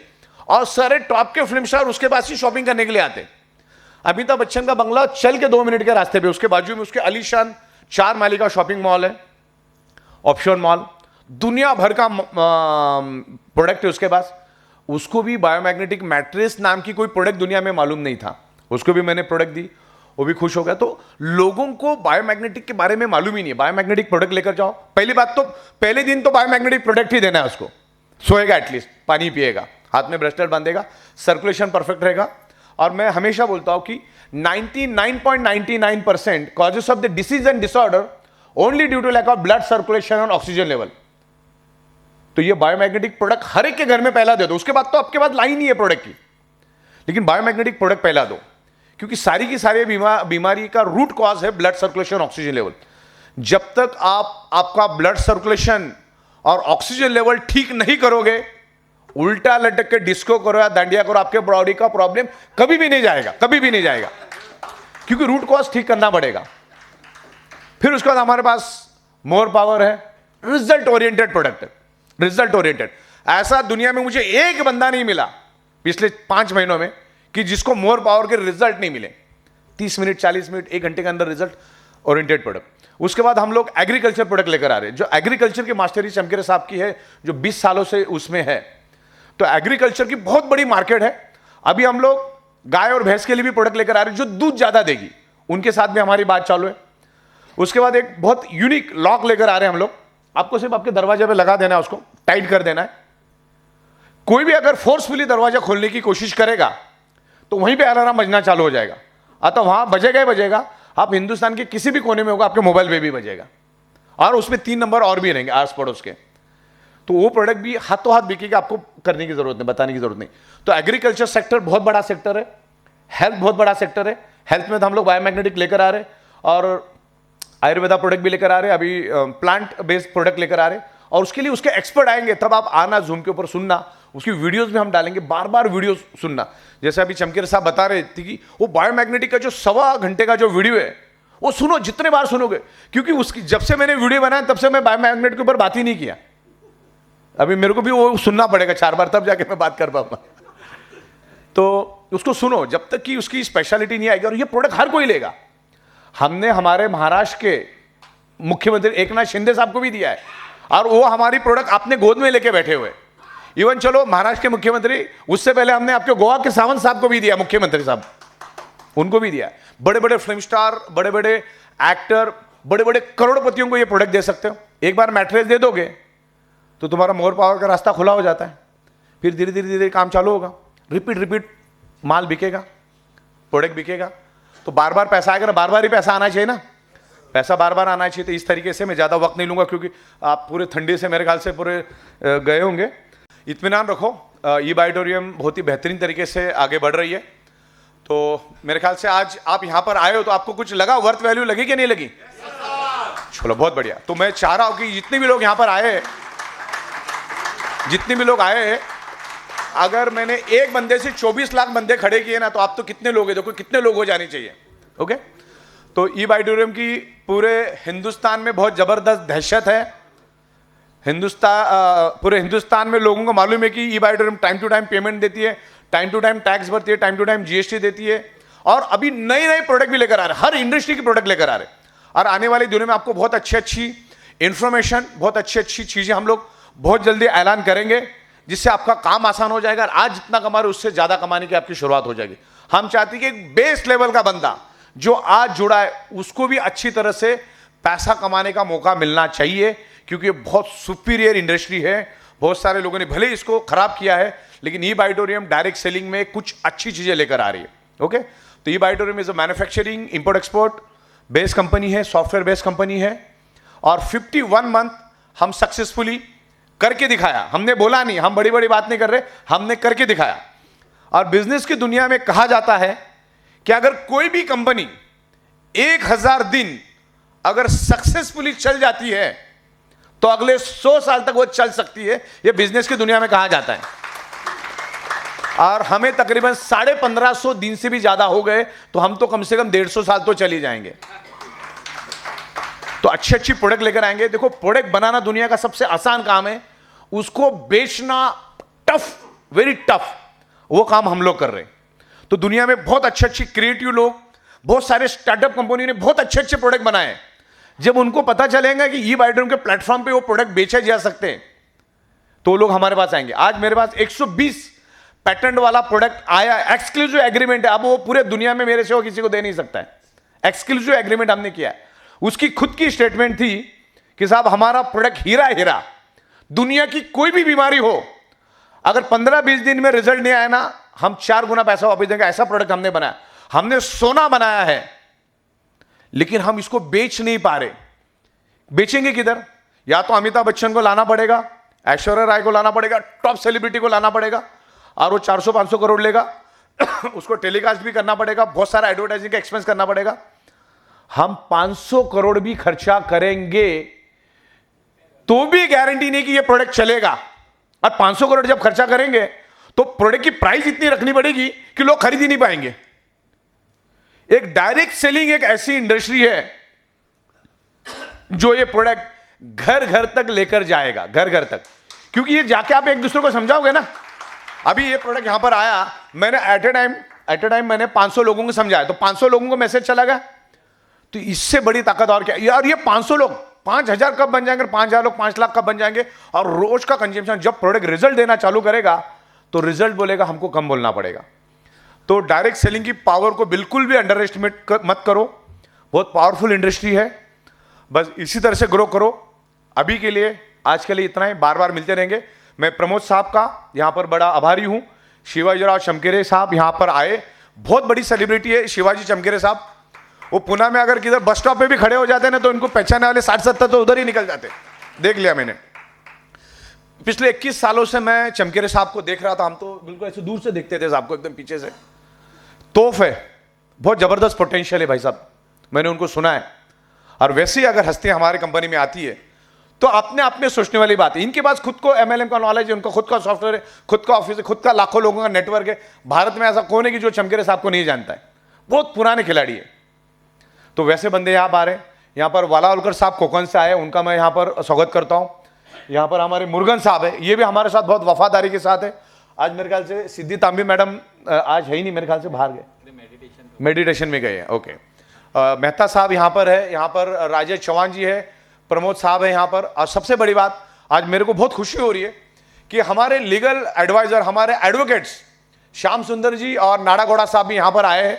और सारे टॉप के फिल्म स्टार उसके पास ही शॉपिंग करने के लिए आते। अमिताभ बच्चन का बंगला चल के 2 मिनट के रास्ते पे, उसके बाजू में उसके आलीशान 4 माले का शॉपिंग मॉल है, ऑप्शन मॉल, दुनिया भर का प्रोडक्ट है उसके पास। उसको भी बायोमैग्नेटिक मैट्रेस नाम की कोई प्रोडक्ट दुनिया में मालूम नहीं था, उसको भी मैंने प्रोडक्ट दी, वो भी खुश हो गया। तो लोगों को बायोमैग्नेटिक के बारे में मालूम ही नहीं है। बायोमैग्नेटिक प्रोडक्ट लेकर जाओ, पहली बात तो पहले दिन तो बायोमैग्नेटिक प्रोडक्ट ही देना है उसको। सोएगा एटलीस्ट, पानी पिएगा, हाथ में ब्रेसलेट बांधेगा, सर्कुलेशन परफेक्ट रहेगा। और मैं हमेशा बोलता हूं कि 99.99% causes of the disease and disorder only due to lack of blood circulation और ऑक्सीजन लेवल। तो ये बायोमैग्नेटिक प्रोडक्ट हर एक के घर में पहला दे दो, उसके बाद तो आपके पास लाइन ही है प्रोडक्ट की, लेकिन बायोमैग्नेटिक प्रोडक्ट पहला दो, क्योंकि सारी की सारी बीमारी का रूट कॉज है ब्लड सर्कुलेशन ऑक्सीजन लेवल। जब तक आपका ब्लड सर्कुलेशन और ऑक्सीजन लेवल ठीक नहीं करोगे, उल्टा लटक के डिस्को करो या दांडिया करो, आपके बॉडी का प्रॉब्लम कभी भी नहीं जाएगा, कभी भी नहीं जाएगा, क्योंकि रूट कॉज ठीक करना पड़ेगा। फिर उसके बाद हमारे पास मोर पावर है, रिजल्ट ओरिएंटेड प्रोडक्ट है, रिजल्ट ओरिएंटेड। ऐसा दुनिया में मुझे एक बंदा नहीं मिला पिछले 5 महीनों में कि जिसको मोर पावर के रिजल्ट नहीं मिले। 30 मिनट, 40 मिनट, 1 घंटे के अंदर रिजल्ट ओरिएंटेड प्रोडक्ट। उसके बाद हम लोग एग्रीकल्चर प्रोडक्ट लेकर आ रहे हैं, जो एग्रीकल्चर की मास्टरी चमकेरे साहब की है, जो 20 सालों से उसमें है। तो एग्रीकल्चर की बहुत बड़ी मार्केट है। अभी हम लोग गाय और भैंस के लिए भी प्रोडक्ट लेकर आ रहे हैं जो दूध ज्यादा देगी, उनके साथ भी हमारी बात चालू है। उसके बाद एक बहुत यूनिक लॉक लेकर आ रहे हैं हम लोग, आपको सिर्फ आपके दरवाजे पे लगा देना है, उसको टाइट कर देना है। कोई भी अगर फोर्सफुली दरवाजा खोलने की कोशिश करेगा तो वहीं पे अलार्म बजना चालू हो जाएगा, अतः वहां बजेगा ही बजेगा। आप हिंदुस्तान के किसी भी कोने में होगा, आपके मोबाइल पे भी बजेगा, और उसमें 3 नंबर और भी रहेंगे आस पड़ोस के। तो वो प्रोडक्ट भी हाथों हाथ बिकेगा, आपको करने की जरूरत नहीं, बताने की जरूरत नहीं। तो एग्रीकल्चर सेक्टर बहुत बड़ा सेक्टर है, हेल्थ बहुत बड़ा सेक्टर है। हेल्थ में तो हम लोग बायोमैग्नेटिक लेकर आ रहे हैं, और आयुर्वेदा प्रोडक्ट भी लेकर आ रहे हैं, अभी प्लांट बेस्ड प्रोडक्ट लेकर आ रहे हैं। और उसके लिए उसके एक्सपर्ट आएंगे, तब आप आना जूम के ऊपर सुनना, उसकी वीडियोस भी हम डालेंगे, बार बार वीडियो सुनना। जैसे अभी चमकेर साहब बता रहे थे कि वो बायोमैग्नेटिक का जो 1.25 घंटे का जो वीडियो है, वो सुनो, जितने बार सुनोगे, क्योंकि उसकी जब से मैंने वीडियो बनाया तब से मैं बायोमैग्नेट के ऊपर बात ही नहीं किया। अभी मेरे को भी वो सुनना पड़ेगा 4 बार, तब जाके मैं बात कर पाऊंगा। तो उसको सुनो जब तक कि उसकी स्पेशलिटी नहीं आएगी। और ये प्रोडक्ट हर कोई लेगा। हमने हमारे महाराष्ट्र के मुख्यमंत्री एकनाथ शिंदे साहब को भी दिया है, और वो हमारी प्रोडक्ट अपने गोद में लेके बैठे हुए। इवन चलो महाराष्ट्र के मुख्यमंत्री, उससे पहले हमने आपके गोवा के सावंत साहब को भी दिया, मुख्यमंत्री साहब, उनको भी दिया। बड़े बड़े फिल्म स्टार, बड़े बड़े एक्टर, बड़े बड़े करोड़पतियों को ये प्रोडक्ट दे सकते हो। एक बार मैट्रेस दे दोगे तो तुम्हारा मोर पावर का रास्ता खुला हो जाता है। फिर धीरे धीरे धीरे काम चालू होगा, रिपीट रिपीट माल बिकेगा, प्रोडक्ट बिकेगा। तो बार बार पैसा आएगा ना, बार बार ही पैसा आना चाहिए ना, पैसा बार बार आना चाहिए। तो इस तरीके से मैं ज़्यादा वक्त नहीं लूँगा, क्योंकि आप पूरे ठंडी से मेरे ख्याल से पूरे गए होंगे। इत्मीनान रखो, ई बायोटोरियम बहुत ही बेहतरीन तरीके से आगे बढ़ रही है। तो मेरे ख्याल से आज आप यहाँ पर आए हो तो आपको कुछ लगा, वर्थ वैल्यू लगी कि नहीं लगी? चलो बहुत बढ़िया। तो मैं चाह रहा हूँ कि जितने भी लोग यहाँ पर आए, जितने भी लोग आए हैं, अगर मैंने एक बंदे से 24 लाख बंदे खड़े किए ना, तो आप तो कितने लोग हैं, देखो कितने लोग हो जाने चाहिए। ओके, तो ई बायोटोरियम की पूरे हिंदुस्तान में बहुत जबरदस्त दहशत है। पूरे हिंदुस्तान में लोगों को मालूम है कि ई बायोटोरियम टाइम टू टाइम पेमेंट देती है, टाइम टू टाइम टैक्स भरती है, टाइम टू टाइम जीएसटी देती है, और अभी नए नए प्रोडक्ट भी लेकर आ रहे हैं, हर इंडस्ट्री की प्रोडक्ट लेकर आ रहे हैं। और आने वाले दिनों में आपको बहुत अच्छी इंफॉर्मेशन, बहुत अच्छी चीजें हम लोग बहुत जल्दी ऐलान करेंगे, जिससे आपका काम आसान हो जाएगा। और आज जितना कमा रहे उससे ज्यादा कमाने की आपकी शुरुआत हो जाएगी। हम चाहते हैं कि एक बेस लेवल का बंदा जो आज जुड़ा है, उसको भी अच्छी तरह से पैसा कमाने का मौका मिलना चाहिए, क्योंकि ये बहुत सुपीरियर इंडस्ट्री है। बहुत सारे लोगों ने भले इसको खराब किया है, लेकिन ई बायोटोरियम डायरेक्ट सेलिंग में कुछ अच्छी चीजें लेकर आ रही है। ओके, तो E Biotorium is a manufacturing import export based company है, सॉफ्टवेयर बेस्ड कंपनी है, और 51 मंथ हम सक्सेसफुली करके दिखाया। हमने बोला नहीं, हम बड़ी बड़ी बात नहीं कर रहे, हमने करके दिखाया। और बिजनेस की दुनिया में कहा जाता है कि अगर कोई भी कंपनी 1000 दिन अगर सक्सेसफुली चल जाती है तो अगले 100 साल तक वो चल सकती है। ये बिजनेस की दुनिया में कहा जाता है। और हमें तकरीबन 1550 दिन से भी ज्यादा हो गए, तो हम तो कम से कम 150 साल तो चली जाएंगे। तो अच्छी प्रोडक्ट लेकर आएंगे। देखो, प्रोडक्ट बनाना दुनिया का सबसे आसान काम है, उसको बेचना टफ, वेरी टफ, वो काम हम लोग कर रहे हैं। तो दुनिया में बहुत अच्छी क्रिएटिव लोग, बहुत सारे स्टार्टअप कंपनी ने बहुत अच्छे प्रोडक्ट बनाए हैं, जब उनको पता चलेगा कि ई बायोड्रोम के प्लेटफॉर्म पे वो प्रोडक्ट बेचे जा सकते हैं, तो लोग हमारे पास आएंगे। आज मेरे पास 120 पैटेंट वाला प्रोडक्ट आया, एक्सक्लूसिव एग्रीमेंट है। अब वो पूरे दुनिया में मेरे से वो किसी को दे नहीं सकता है। एक्सक्लूसिव एग्रीमेंट हमने किया है। उसकी खुद की स्टेटमेंट थी कि साहब हमारा प्रोडक्ट हीरा हीरा, दुनिया की कोई भी बीमारी हो, अगर 15-20 दिन में रिजल्ट नहीं आया ना, हम 4 गुना पैसा वापस देंगे। ऐसा प्रोडक्ट हमने बनाया। हमने सोना बनाया है, लेकिन हम इसको बेच नहीं पा रहे। बेचेंगे किधर? या तो अमिताभ बच्चन को लाना पड़ेगा, ऐश्वर्या राय को लाना पड़ेगा, टॉप सेलिब्रिटी को लाना पड़ेगा, और वो 400-500 करोड़ लेगा। उसको टेलीकास्ट भी करना पड़ेगा, बहुत सारा एडवर्टाइजिंग का एक्सपेंस करना पड़ेगा। हम 500 करोड़ भी खर्चा करेंगे तो भी गारंटी नहीं कि ये प्रोडक्ट चलेगा। और 500 करोड़ जब खर्चा करेंगे तो प्रोडक्ट की प्राइस इतनी रखनी पड़ेगी कि लोग खरीद ही नहीं पाएंगे। एक डायरेक्ट सेलिंग एक ऐसी इंडस्ट्री है जो ये प्रोडक्ट घर घर तक लेकर जाएगा, घर घर तक। क्योंकि ये जाके आप एक दूसरे को समझाओगे ना। अभी ये प्रोडक्ट यहां पर आया, मैंने एट ए टाइम मैंने 500 लोगों को समझाया, तो 500 लोगों को मैसेज चला गया। तो इससे बड़ी ताकत और क्या यार? ये 500 लोग 5,000 कब बन जाएंगे, 5,000 लोग 5 लाख कब बन जाएंगे? और रोज का कंजम्पशन, जब प्रोडक्ट रिजल्ट देना चालू करेगा तो रिजल्ट बोलेगा हमको कम बोलना पड़ेगा। तो डायरेक्ट सेलिंग की पावर को बिल्कुल भी अंडर एस्टिमेट मत करो। बहुत पावरफुल इंडस्ट्री है, बस इसी तरह से ग्रो करो। अभी के लिए, आज के लिए इतना ही। बार बार मिलते रहेंगे। मैं प्रमोद साहब का यहां पर बड़ा आभारी हूं। शिवाजीराव चमकेरे साहब यहां पर आए, बहुत बड़ी सेलिब्रिटी है शिवाजी चमकेरे साहब। वो पुणे में अगर किधर बस स्टॉप पे भी खड़े हो जाते ना, तो इनको पहचानने वाले 60-70 तो उधर ही निकल जाते। देख लिया मैंने। पिछले 21 सालों से मैं चमकेरे साहब को देख रहा था। हम तो बिल्कुल ऐसे दूर से देखते थे साहब को, एकदम पीछे से। तोफ है, बहुत जबरदस्त पोटेंशियल है भाई साहब, मैंने उनको सुना है। और वैसे ही अगर हस्तियां हमारी कंपनी में आती है तो अपने आप में सोचने वाली बात है। इनके पास खुद को MLM का नॉलेज है, उनका खुद का सॉफ्टवेयर है, खुद का ऑफिस है, खुद का लाखों लोगों का नेटवर्क है। भारत में ऐसा कौन है कि जो चमकेरे साहब को नहीं जानता है? बहुत पुराने खिलाड़ी है। तो वैसे बंदे यहाँ पर आ रहे हैं। यहाँ पर वालावलकर साहब कोकण से आए, उनका मैं यहाँ पर स्वागत करता हूँ। यहाँ पर हमारे मुरुगन साहब है, ये भी हमारे साथ बहुत वफादारी के साथ है। आज मेरे ख्याल से सिद्धि तांबी मैडम आज है ही नहीं, मेरे ख्याल से बाहर गए, मेडिटेशन में गए हैं। ओके, मेहता साहब यहाँ पर है, यहाँ पर राजेश चौहान जी है, प्रमोद साहब है यहाँ पर। और सबसे बड़ी बात, आज मेरे को बहुत खुशी हो रही है कि हमारे लीगल एडवाइजर, हमारे एडवोकेट्स श्याम सुंदर जी और नाड़ा घोड़ा साहब भी यहाँ पर आए हैं।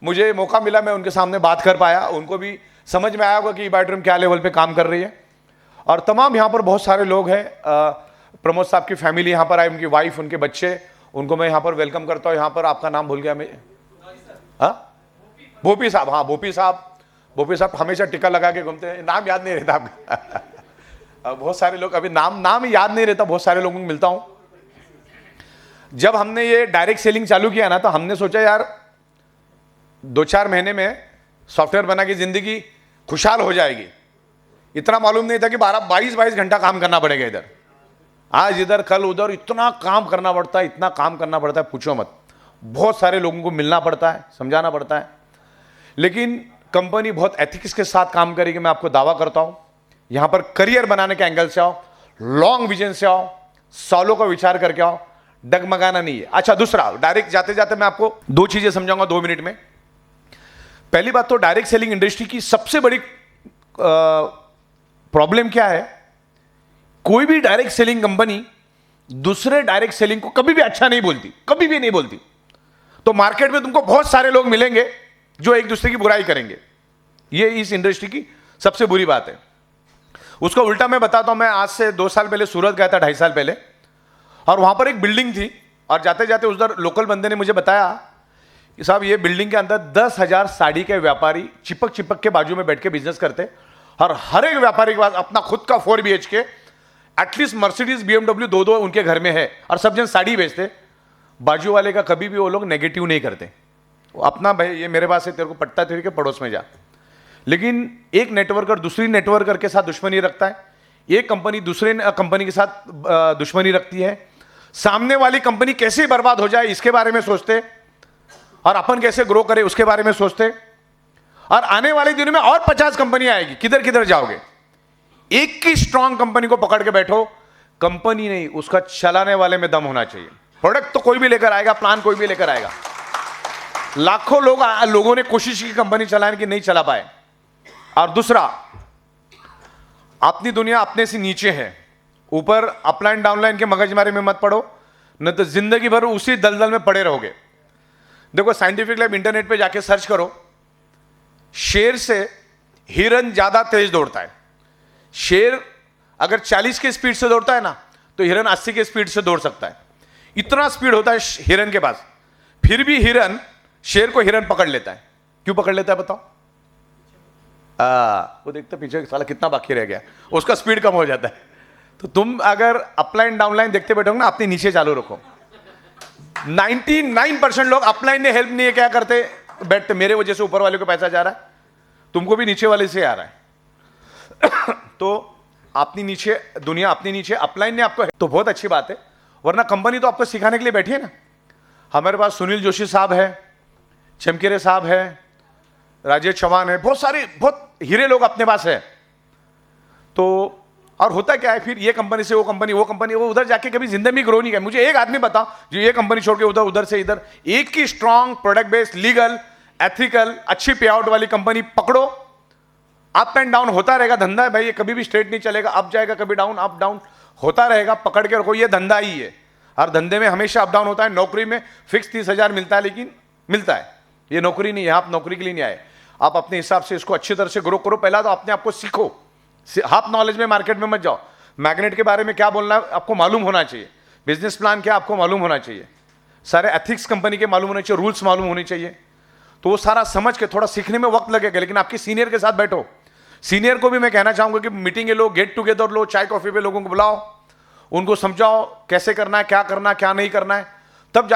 मुझे मौका मिला, मैं उनके सामने बात कर पाया। उनको भी समझ में आया होगा कि बायोड्रोम क्या लेवल पे काम कर रही है। और तमाम यहाँ पर बहुत सारे लोग हैं। प्रमोद साहब की फैमिली यहाँ पर आई, उनकी वाइफ, उनके बच्चे, उनको मैं यहाँ पर वेलकम करता हूँ। यहाँ पर आपका नाम भूल गया मैं। हाँ, भोपी साहब। हाँ, भोपी साहब हमेशा टिक्का लगा के घूमते हैं, नाम याद नहीं रहता आपका। बहुत सारे लोग, अभी नाम ही याद नहीं रहता, बहुत सारे लोगों को मिलता हूँ। जब हमने ये डायरेक्ट सेलिंग चालू किया ना, तो हमने सोचा यार 2-4 महीने में सॉफ्टवेयर बना के जिंदगी खुशहाल हो जाएगी। इतना मालूम नहीं था कि 22 घंटा काम करना पड़ेगा इधर, आज इधर कल उधर। इतना काम करना पड़ता है, इतना काम करना पड़ता है, पूछो मत। बहुत सारे लोगों को मिलना पड़ता है, समझाना पड़ता है। लेकिन कंपनी बहुत एथिक्स के साथ काम करेगी, मैं आपको दावा करता हूं। यहां पर करियर बनाने के एंगल से आओ, लॉन्ग विजन से आओ, सालों का विचार करके आओ, डगमगाना नहीं है। अच्छा, दूसरा, डायरेक्ट जाते जाते मैं आपको 2 चीजें समझाऊंगा 2 मिनट में। पहली बात तो डायरेक्ट सेलिंग इंडस्ट्री की सबसे बड़ी प्रॉब्लम क्या है? कोई भी डायरेक्ट सेलिंग कंपनी दूसरे डायरेक्ट सेलिंग को कभी भी अच्छा नहीं बोलती, कभी भी नहीं बोलती। तो मार्केट में तुमको बहुत सारे लोग मिलेंगे जो एक दूसरे की बुराई करेंगे। ये इस इंडस्ट्री की सबसे बुरी बात है। उसका उल्टा मैं बताता हूं। मैं आज से 2 साल पहले सूरत गया था, 2.5 साल पहले, और वहां पर एक बिल्डिंग थी। और जाते जाते उधर लोकल बंदे ने मुझे बताया कि साहब ये बिल्डिंग के अंदर 10,000 साड़ी के व्यापारी चिपक के बाजू में बैठ के बिजनेस करते, और हर एक व्यापारी के पास अपना खुद का 4 BHK, एटलीस्ट मर्सिडीज BMW 2 उनके घर में है, और सब जन साड़ी बेचते। बाजू वाले का कभी भी वो लोग नेगेटिव नहीं करते। अपना भाई ये मेरे पास है, तेरे को पट्टा तेरे के पड़ोस में जा। लेकिन एक नेटवर्कर दूसरी नेटवर्कर के साथ दुश्मनी रखता है, एक कंपनी दूसरे कंपनी के साथ दुश्मनी रखती है। सामने वाली कंपनी कैसे बर्बाद हो जाए इसके बारे में सोचते, और अपन कैसे ग्रो करे उसके बारे में सोचते। और आने वाले दिनों में और 50 कंपनी आएगी, किधर किधर जाओगे? एक की स्ट्रांग कंपनी को पकड़ के बैठो। कंपनी नहीं, उसका चलाने वाले में दम होना चाहिए। प्रोडक्ट तो कोई भी लेकर आएगा, प्लान कोई भी लेकर आएगा। लाखों लोगों ने कोशिश की कंपनी चलाने की, नहीं चला पाए। और दूसरा, अपनी दुनिया अपने से नीचे है, ऊपर अपलाइन डाउनलाइन के मगजमारी में मत पड़ो, न तो जिंदगी भर उसी दलदल में पड़े रहोगे। देखो साइंटिफिक लैब इंटरनेट पे जाके सर्च करो, शेर से हिरन ज्यादा तेज दौड़ता है। शेर अगर 40 की स्पीड से दौड़ता है ना, तो हिरन 80 की स्पीड से दौड़ सकता है। इतना स्पीड होता है हिरन के पास। फिर भी हिरन शेर को हिरन पकड़ लेता है। क्यों पकड़ लेता है बताओ? वो देखते पीछे साला कितना बाकी रह गया, उसका स्पीड कम हो जाता है। तो तुम अगर अपलाइन डाउनलाइन देखते बैठोगे ना, अपने नीचे चालू रखो। 99% लोग अपलाइन ने हेल्प नहीं है, क्या करते बैठते, मेरे वजह से ऊपर वाले को पैसा जा रहा है, तुमको भी नीचे वाले से आ रहा है। तो अपनी नीचे दुनिया, अपनी नीचे अपलाइन ने आपको, तो बहुत अच्छी बात है, वरना कंपनी तो आपको सिखाने के लिए बैठी है ना। हमारे पास सुनील जोशी साहब है, चमकेरे साहब है, राजेश चौहान है, बहुत सारे बहुत हीरे लोग अपने पास है। तो और होता क्या है फिर, ये कंपनी से वो कंपनी, वो कंपनी, वो उधर जाके कभी जिंदगी में ग्रो नहीं किया। मुझे एक आदमी बताओ जो ये कंपनी छोड़ के उधर, उधर से इधर, एक ही strong product based, legal, ethical, अच्छी पे आउट वाली कंपनी पकड़ो। अप एंड डाउन होता रहेगा, धंधा है भाई, ये कभी भी स्ट्रेट नहीं चलेगा, अप जाएगा कभी डाउन, अप डाउन होता रहेगा, पकड़ के रखो, ये धंधा ही है। हर धंधे में हमेशा अप डाउन होता है। नौकरी में फिक्स 30,000 मिलता है, लेकिन मिलता है, ये नौकरी नहीं है, आप नौकरी के लिए नहीं आए। आप अपने हिसाब से इसको अच्छी तरह से ग्रो करो। पहला तो अपने आप को सीखो, हाफ नॉलेज में मार्केट में मत जाओ। मैग्नेट के बारे में क्या बोलना है आपको मालूम होना चाहिए, बिजनेस प्लान क्या आपको मालूम होना चाहिए, सारे एथिक्स कंपनी के मालूम होने चाहिए, रूल्स मालूम होने चाहिए। तो वो सारा समझ के, थोड़ा सीखने में वक्त लगेगा, लेकिन आपके सीनियर के साथ बैठो। सीनियर को भी मैं कहना चाहूंगा कि मीटिंग लो, गेट टुगेदर लो, चाय कॉफी पे लोगों को बुलाओ, उनको समझाओ कैसे करना है, क्या नहीं करना है, तब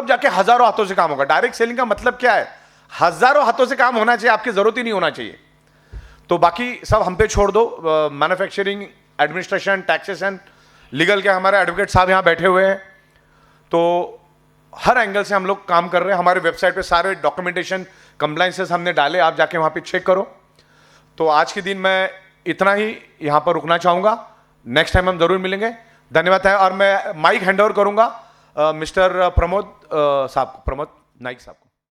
जाके हजारों हाथों से काम होगा। डायरेक्ट सेलिंग का मतलब क्या है? हजारों हाथों से काम होना चाहिए, आपकी जरूरत ही नहीं होना चाहिए। तो बाकी सब हम पे छोड़ दो। मैन्युफैक्चरिंग, एडमिनिस्ट्रेशन, टैक्सेशन, लीगल के हमारे एडवोकेट साहब यहाँ बैठे हुए हैं। तो हर एंगल से हम लोग काम कर रहे हैं। हमारे वेबसाइट पे सारे डॉक्यूमेंटेशन, कंप्लाइंसेस हमने डाले, आप जाके वहाँ पे चेक करो। तो आज के दिन मैं इतना ही यहाँ पर रुकना चाहूँगा, नेक्स्ट टाइम हम जरूर मिलेंगे। धन्यवाद है। और मैं माइक हैंड ओवर करूँगा मिस्टर प्रमोद साहब को, प्रमोद नाइक साहब को।